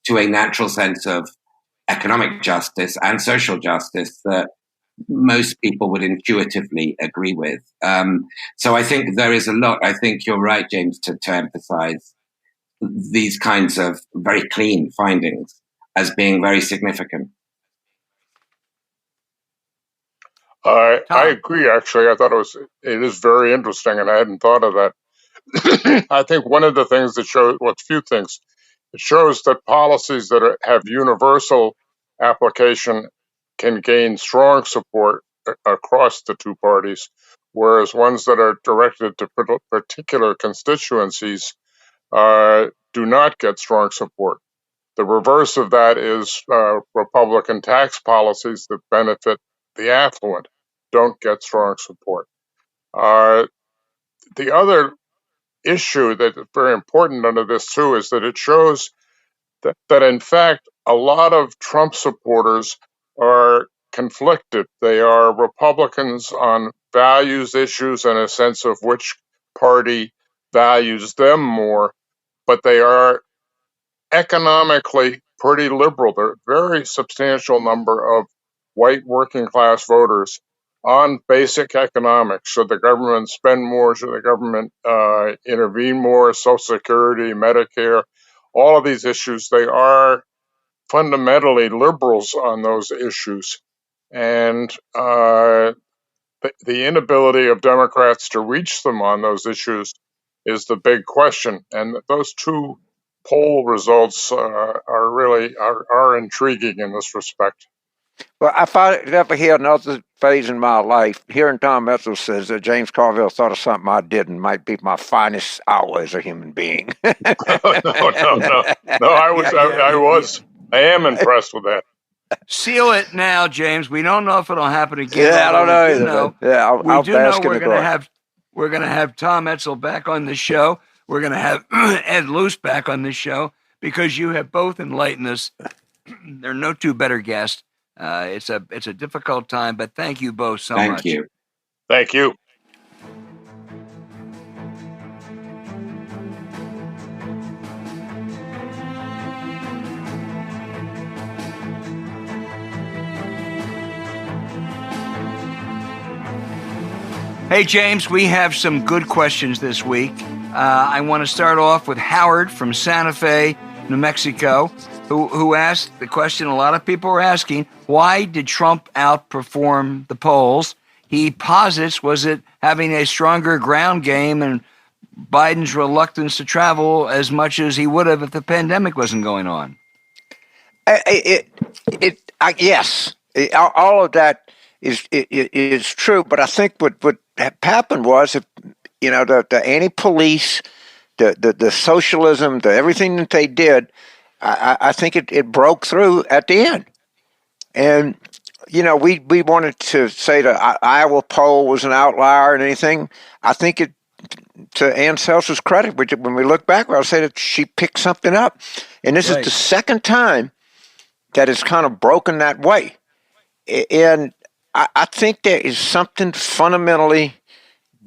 Speaker 3: to a natural sense of economic justice and social justice that most people would intuitively agree with. So I think there is a lot. I think you're right, James, to emphasize these kinds of very clean findings as being very significant.
Speaker 4: I agree, actually. I thought it is very interesting, and I hadn't thought of that. I think one of the things that shows, few things, it shows that policies that have universal application can gain strong support across the two parties, whereas ones that are directed to particular constituencies do not get strong support. The reverse of that is Republican tax policies that benefit the affluent don't get strong support. The other issue that is very important under this too is that it shows that in fact a lot of Trump supporters are conflicted. They are Republicans on values issues and a sense of which party values them more, but they are economically pretty liberal. There are a very substantial number of white working class voters on basic economics. Should the government spend more? Should the government intervene more? Social Security, Medicare, all of these issues, they are fundamentally liberals on those issues. And the inability of Democrats to reach them on those issues is the big question. And those two poll results are intriguing in this respect.
Speaker 2: Well, if I ever hear another phase in my life, hearing Tom Edsall says that James Carville thought of something I didn't might be my finest hour as a human being.
Speaker 4: No, I am impressed with that.
Speaker 1: Seal it now, James. We don't know if it'll happen again.
Speaker 2: Yeah, I don't know either.
Speaker 1: We do know we're going to have Tom Edsall back on the show. We're going to have Ed Luce back on this show because you have both enlightened us. There are no two better guests. It's a difficult time, but thank you both so much.
Speaker 3: Thank you.
Speaker 4: Thank you.
Speaker 1: Hey, James, we have some good questions this week. I want to start off with Howard from Santa Fe, New Mexico, who asked the question a lot of people are asking: why did Trump outperform the polls? He posits, was it having a stronger ground game and Biden's reluctance to travel as much as he would have if the pandemic wasn't going on?
Speaker 2: Yes, all of that is true. But I think what happened was, if the anti-police, the socialism, the everything that they did, I think it broke through at the end. And we wanted to say the Iowa poll was an outlier and anything. I think it, to Ann Seltzer's credit, when we look back, I'll say that she picked something up, and this is the second time that it's kind of broken that way. And I think there is something fundamentally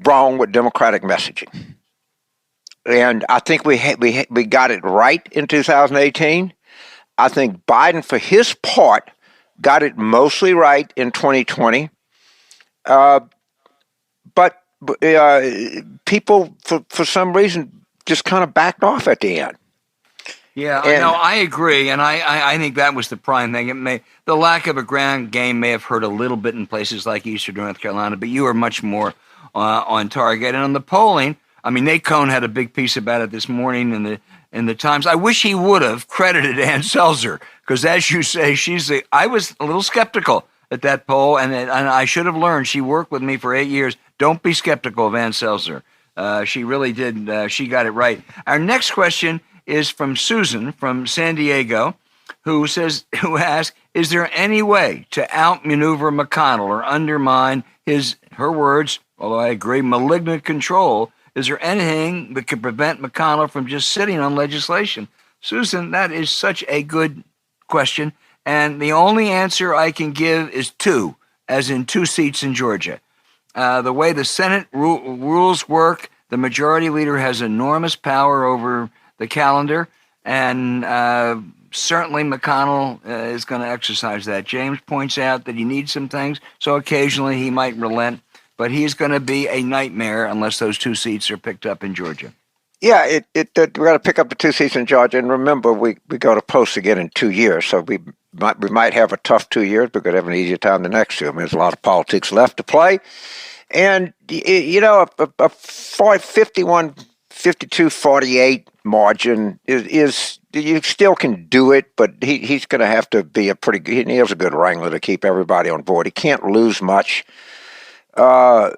Speaker 2: wrong with Democratic messaging. And I think we got it right in 2018. I think Biden, for his part, got it mostly right in 2020. But people, for some reason, just kind of backed off at the end.
Speaker 1: Yeah, I agree, and I think that was the prime thing. The lack of a ground game may have hurt a little bit in places like Eastern North Carolina, but you were much more on target. And on the polling, I mean, Nate Cohn had a big piece about it this morning in the Times. I wish he would have credited Ann Seltzer, because as you say, I was a little skeptical at that poll, and I should have learned. She worked with me for 8 years. Don't be skeptical of Ann Seltzer. She really did. She got it right. Our next question is from Susan from San Diego, who asks, is there any way to outmaneuver McConnell or undermine her words, although I agree, malignant control? Is there anything that could prevent McConnell from just sitting on legislation? Susan, that is such a good question. And the only answer I can give is 2, as in 2 seats in Georgia. The way the Senate rules work, the majority leader has enormous power over the calendar, and certainly McConnell is going to exercise that. James points out that he needs some things, so occasionally he might relent, but he's going to be a nightmare unless those 2 seats are picked up in Georgia.
Speaker 2: Yeah, we got to pick up the 2 seats in Georgia, and remember, we go to post again in 2 years, so we might have a tough 2 years, but could have an easier time the next 2. I mean, there's a lot of politics left to play, and a 51, 52, 48 margin is you still can do it, but he's going to have to be he has a good wrangler to keep everybody on board. He can't lose much. So,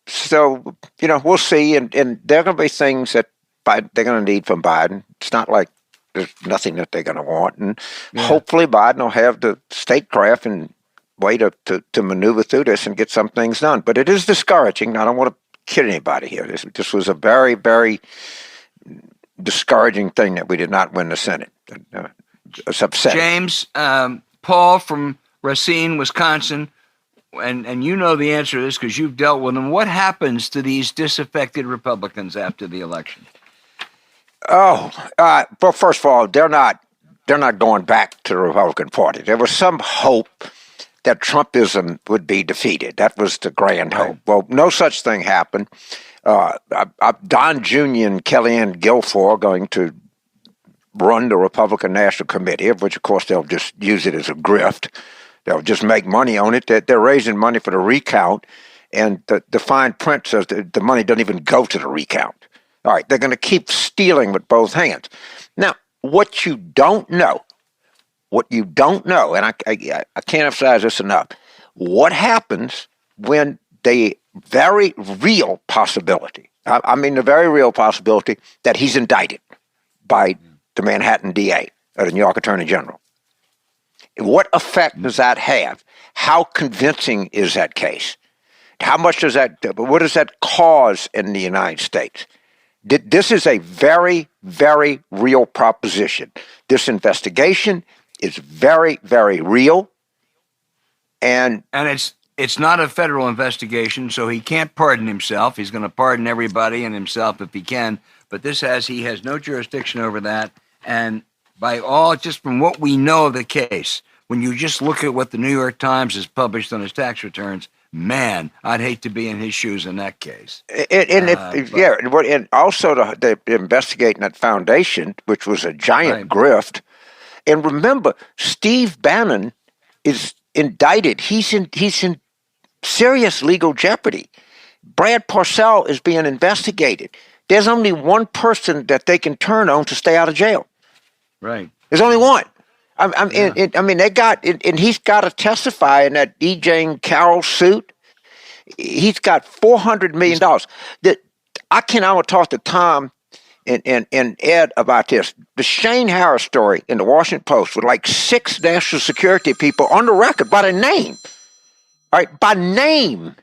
Speaker 2: we'll see. And there are going to be things that they're going to need from Biden. It's not like there's nothing that they're going to want. And hopefully Biden will have the statecraft and way to maneuver through this and get some things done. But it is discouraging. I don't want to kid anybody here. This was a very, very discouraging thing that we did not win the Senate. It's upsetting.
Speaker 1: James, Paul from Racine, Wisconsin, and you know the answer to this because you've dealt with them. What happens to these disaffected Republicans after the election?
Speaker 2: Well, first of all, they're not going back to the Republican Party. There was some hope that Trumpism would be defeated. That was the grand hope. Well, no such thing happened. Don Jr. and Kellyanne Guilford are going to run the Republican National Committee, of which, of course, they'll just use it as a grift. They'll just make money on it. They're raising money for the recount, and the fine print says that the money doesn't even go to the recount. All right, they're going to keep stealing with both hands. Now, what you don't know, and I can't emphasize this enough, what happens when the very real possibility, the very real possibility that he's indicted by the Manhattan DA or the New York Attorney General? What effect does that have? How convincing is that case? What does that cause in the United States? This is a very, very real proposition. This investigation is very, very real. And
Speaker 1: it's not a federal investigation, so he can't pardon himself. He's going to pardon everybody and himself if he can. But he has no jurisdiction over that. And just from what we know of the case, when you just look at what the New York Times has published on his tax returns, man, I'd hate to be in his shoes in that case.
Speaker 2: And also the investigating that foundation, which was a giant grift. And remember, Steve Bannon is indicted. He's in serious legal jeopardy. Brad Parcell is being investigated. There's only one person that they can turn on to stay out of jail.
Speaker 1: Right.
Speaker 2: There's only one. They got, and he's got to testify in that E. Jane Carroll suit. He's got $400 million. I want to talk to Tom and Ed about this. The Shane Harris story in the Washington Post with like 6 national security people on the record by the name. All right, by name.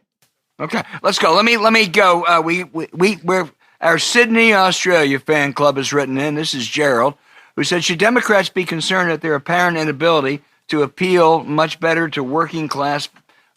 Speaker 1: Okay, let's go. Let me go. We're our Sydney, Australia fan club has written in. This is Gerald, who said, should Democrats be concerned at their apparent inability to appeal much better to working class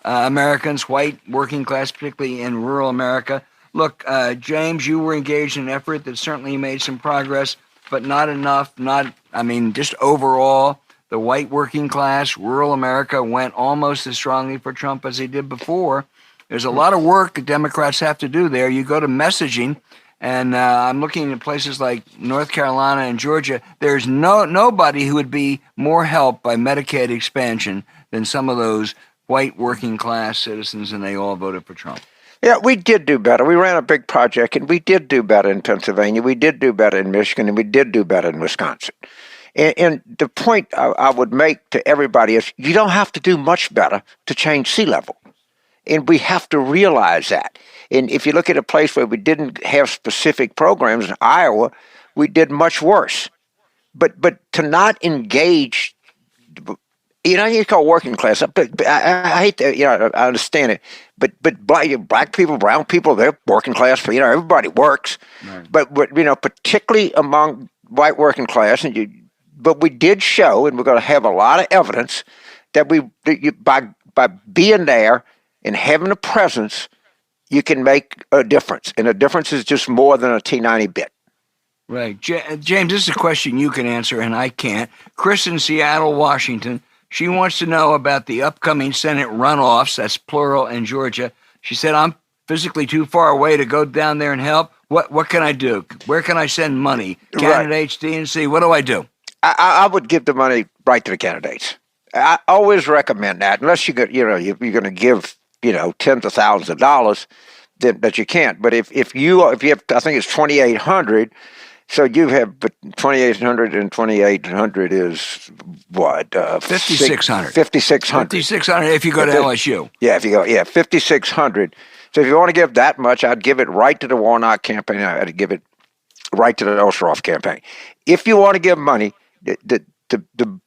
Speaker 1: Americans, white working class, particularly in rural America? Look, James, you were engaged in an effort that certainly made some progress, but not enough. Just overall, the white working class, rural America went almost as strongly for Trump as he did before. There's a lot of work that Democrats have to do there. You go to messaging, and I'm looking at places like North Carolina and Georgia. There's nobody who would be more helped by Medicaid expansion than some of those white working class citizens, and they all voted for Trump.
Speaker 2: Yeah, we did do better. We ran a big project, and we did do better in Pennsylvania. We did do better in Michigan, and we did do better in Wisconsin. And the point I would make to everybody is you don't have to do much better to change sea level. And we have to realize that. And if you look at a place where we didn't have specific programs in Iowa, we did much worse. But to not engage, you call working class. I hate that. I understand it. But black people, brown people, they're working class. Everybody works. Right. But particularly among white working class, but we did show, and we're going to have a lot of evidence that by being there and having a presence, you can make a difference. And a difference is just more than a T90 bit.
Speaker 1: Right. James, this is a question you can answer, and I can't. Chris in Seattle, Washington, she wants to know about the upcoming Senate runoffs, that's plural, in Georgia. She said, I'm physically too far away to go down there and help. What can I do? Where can I send money? Candidates, DNC, what do I do?
Speaker 2: I would give the money right to the candidates. I always recommend that, unless you're going to give tens of thousands of dollars, that you can't. But if you have, I think it's 2,800. So you have 2,800 and 2,800 is what?
Speaker 1: 5,600.
Speaker 2: 5,600.
Speaker 1: 5,600 if you go to LSU.
Speaker 2: Yeah, if you go, 5,600. So if you want to give that much, I'd give it right to the Warnock campaign. I'd give it right to the Ostroff campaign. If you want to give money, the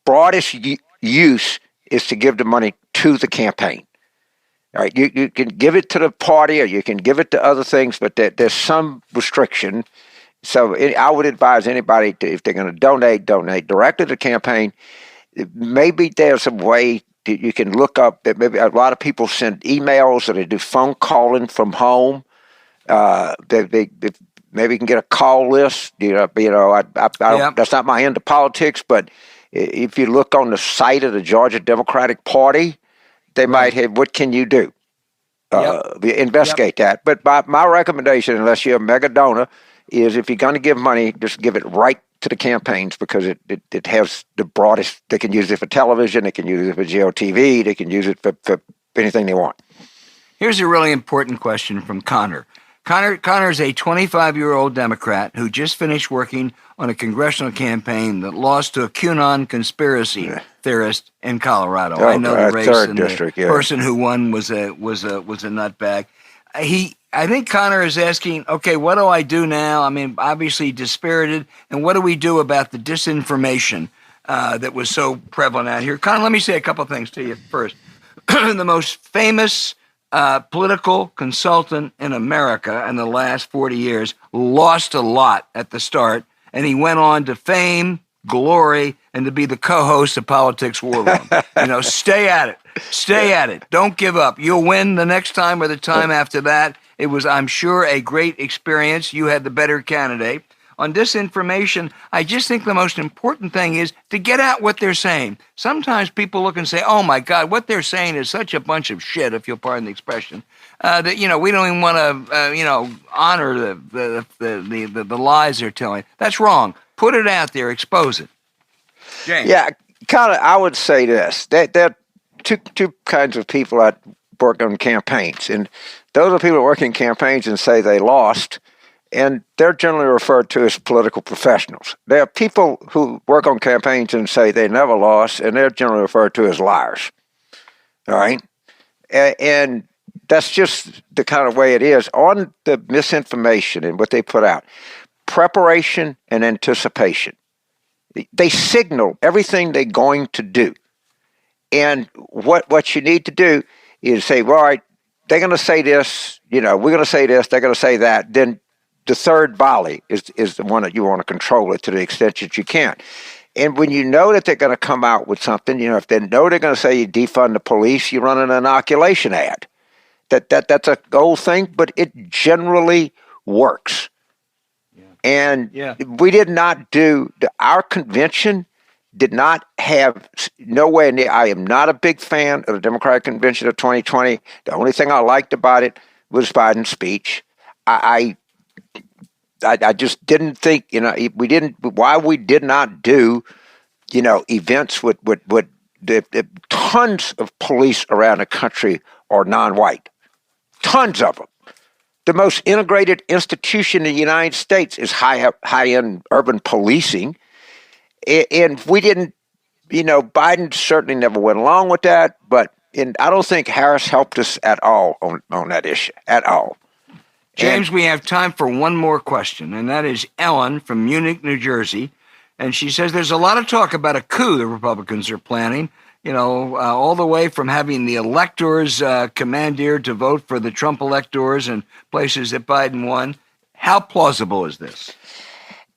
Speaker 2: broadest use is to give the money to the campaign. All right, you can give it to the party or you can give it to other things, but there's some restriction. So I would advise anybody to, if they're going to donate directly to the campaign. Maybe there's a way that you can look up that maybe a lot of people send emails or they do phone calling from home. They maybe you can get a call list. I don't, that's not my end of politics, but if you look on the site of the Georgia Democratic Party, they might have, what can you do? Investigate that. But my recommendation, unless you're a mega donor, is if you're going to give money, just give it right to the campaigns, because it has the broadest. They can use it for television, they can use it for GOTV, they can use it for anything they want.
Speaker 1: Here's a really important question from Connor. Connor is a 25-year-old Democrat who just finished working on a congressional campaign that lost to a QAnon conspiracy theorist in Colorado. I know the race, and district, the person who won was a nutbag. I think Connor is asking, okay, what do I do now? I mean, obviously dispirited, and what do we do about the disinformation that was so prevalent out here? Connor, let me say a couple things to you first. The most famous political consultant in America in the last 40 years lost a lot at the start, and he went on to fame, glory, and to be the co-host of Politics War Room. Stay at it. Stay at it. Don't give up. You'll win the next time or the time after that. It was, I'm sure, a great experience. You had the better candidate. on disinformation, I just think the most important thing is to get out what they're saying. Sometimes people look and say, oh my God, what they're saying is such a bunch of shit, if you'll pardon the expression, that, we don't even want to, honor the lies they're telling. That's wrong. Put it out there, expose it. James.
Speaker 2: Yeah, kind of. I would say this: there are two kinds of people that work on campaigns, and those are people who work in campaigns and say they lost, and they're generally referred to as political professionals. There are people who work on campaigns and say they never lost, and they're generally referred to as liars. All right, and that's just the kind of way it is on the misinformation and what they put out. Preparation and anticipation. They signal everything they're going to do. And what you need to do is say, well, all right, they're going to say this, we're going to say this, they're going to say that. Then the third volley is the one that you want to control it to the extent that you can. And when you know that they're going to come out with something, if they know they're going to say you defund the police, you run an inoculation ad. That's a old thing, but it generally works. And we did not our convention did not have nowhere near. I am not a big fan of the Democratic Convention of 2020. The only thing I liked about it was Biden's speech. I just didn't think, why we did not do, events with the tons of police around the country are non-white. Tons of them. The most integrated institution in the United States is high-end urban policing. And we didn't, Biden certainly never went along with that, but I don't think Harris helped us at all on that issue, at all.
Speaker 1: James, we have time for one more question, and that is Ellen from Munich, New Jersey. And she says there's a lot of talk about a coup the Republicans are planning, all the way from having the electors commandeered to vote for the Trump electors in places that Biden won. How plausible is this?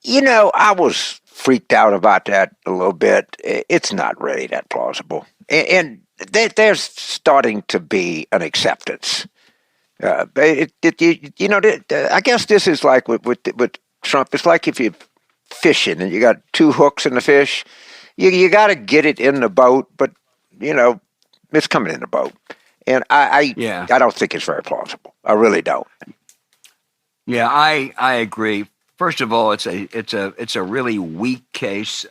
Speaker 2: I was freaked out about that a little bit. It's not really that plausible. And there's starting to be an acceptance. I guess this is like with Trump. It's like if you're fishing and you got two hooks in the fish. You got to get it in the boat, but it's coming in the boat, and I don't think it's very plausible. I really don't.
Speaker 1: Yeah, I agree. First of all, it's a really weak case,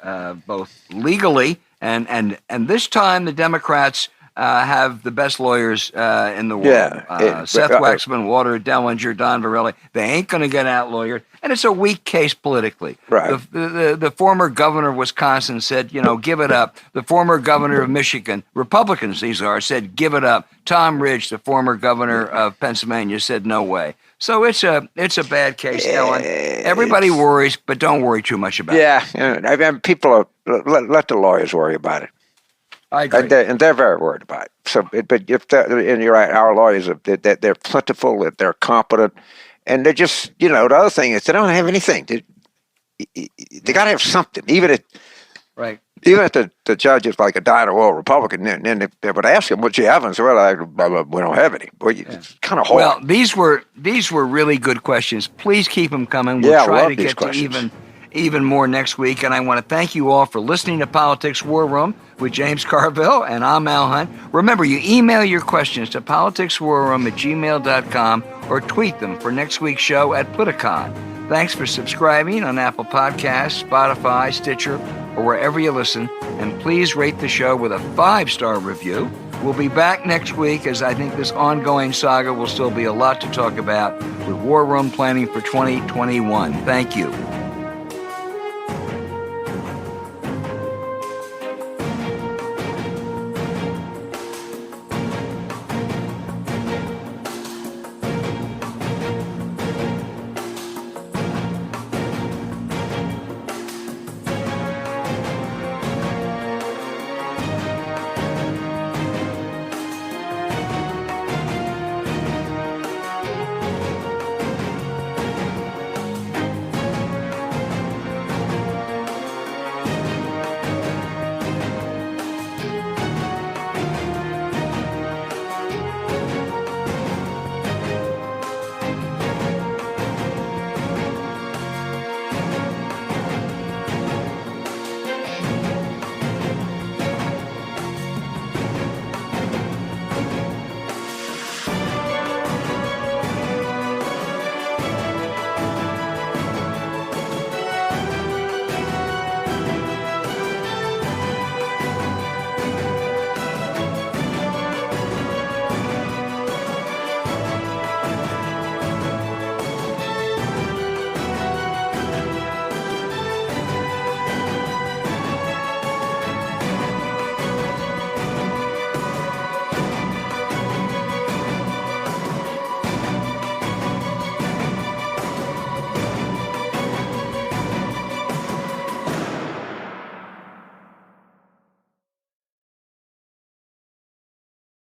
Speaker 1: both legally and this time the Democrats have the best lawyers in the world. Seth Waxman, Walter Dellinger, Don Verrilli. They ain't going to get out lawyered. And it's a weak case politically.
Speaker 2: Right.
Speaker 1: The former governor of Wisconsin said, give it up. The former governor of Michigan, Republicans these are, said, give it up. Tom Ridge, the former governor of Pennsylvania, said, no way. So it's a bad case, Ellen. Everybody worries, but don't worry too much about it.
Speaker 2: Yeah, people let the lawyers worry about it.
Speaker 1: I agree.
Speaker 2: And they're very worried about it. So, but and you're right, our lawyers they're plentiful, they're competent, and they're just the other thing is they don't have anything. They got to have something, even if the judge is like a dyed-in-the-wool Republican, and then they would ask him, "What you have?" And say, "Well, we don't have any." Well, it's kind of hard.
Speaker 1: Well, these were really good questions. Please keep them coming. We'll try to get to even more next week. And I want to thank you all for listening to Politics War Room with James Carville, and I'm Al Hunt. Remember, you email your questions to politicswarroom@gmail.com or tweet them for next week's show at Politicon. Thanks for subscribing on Apple Podcasts, Spotify, Stitcher, or wherever you listen. And please rate the show with a 5-star review. We'll be back next week, as I think this ongoing saga will still be a lot to talk about with War Room planning for 2021. Thank you.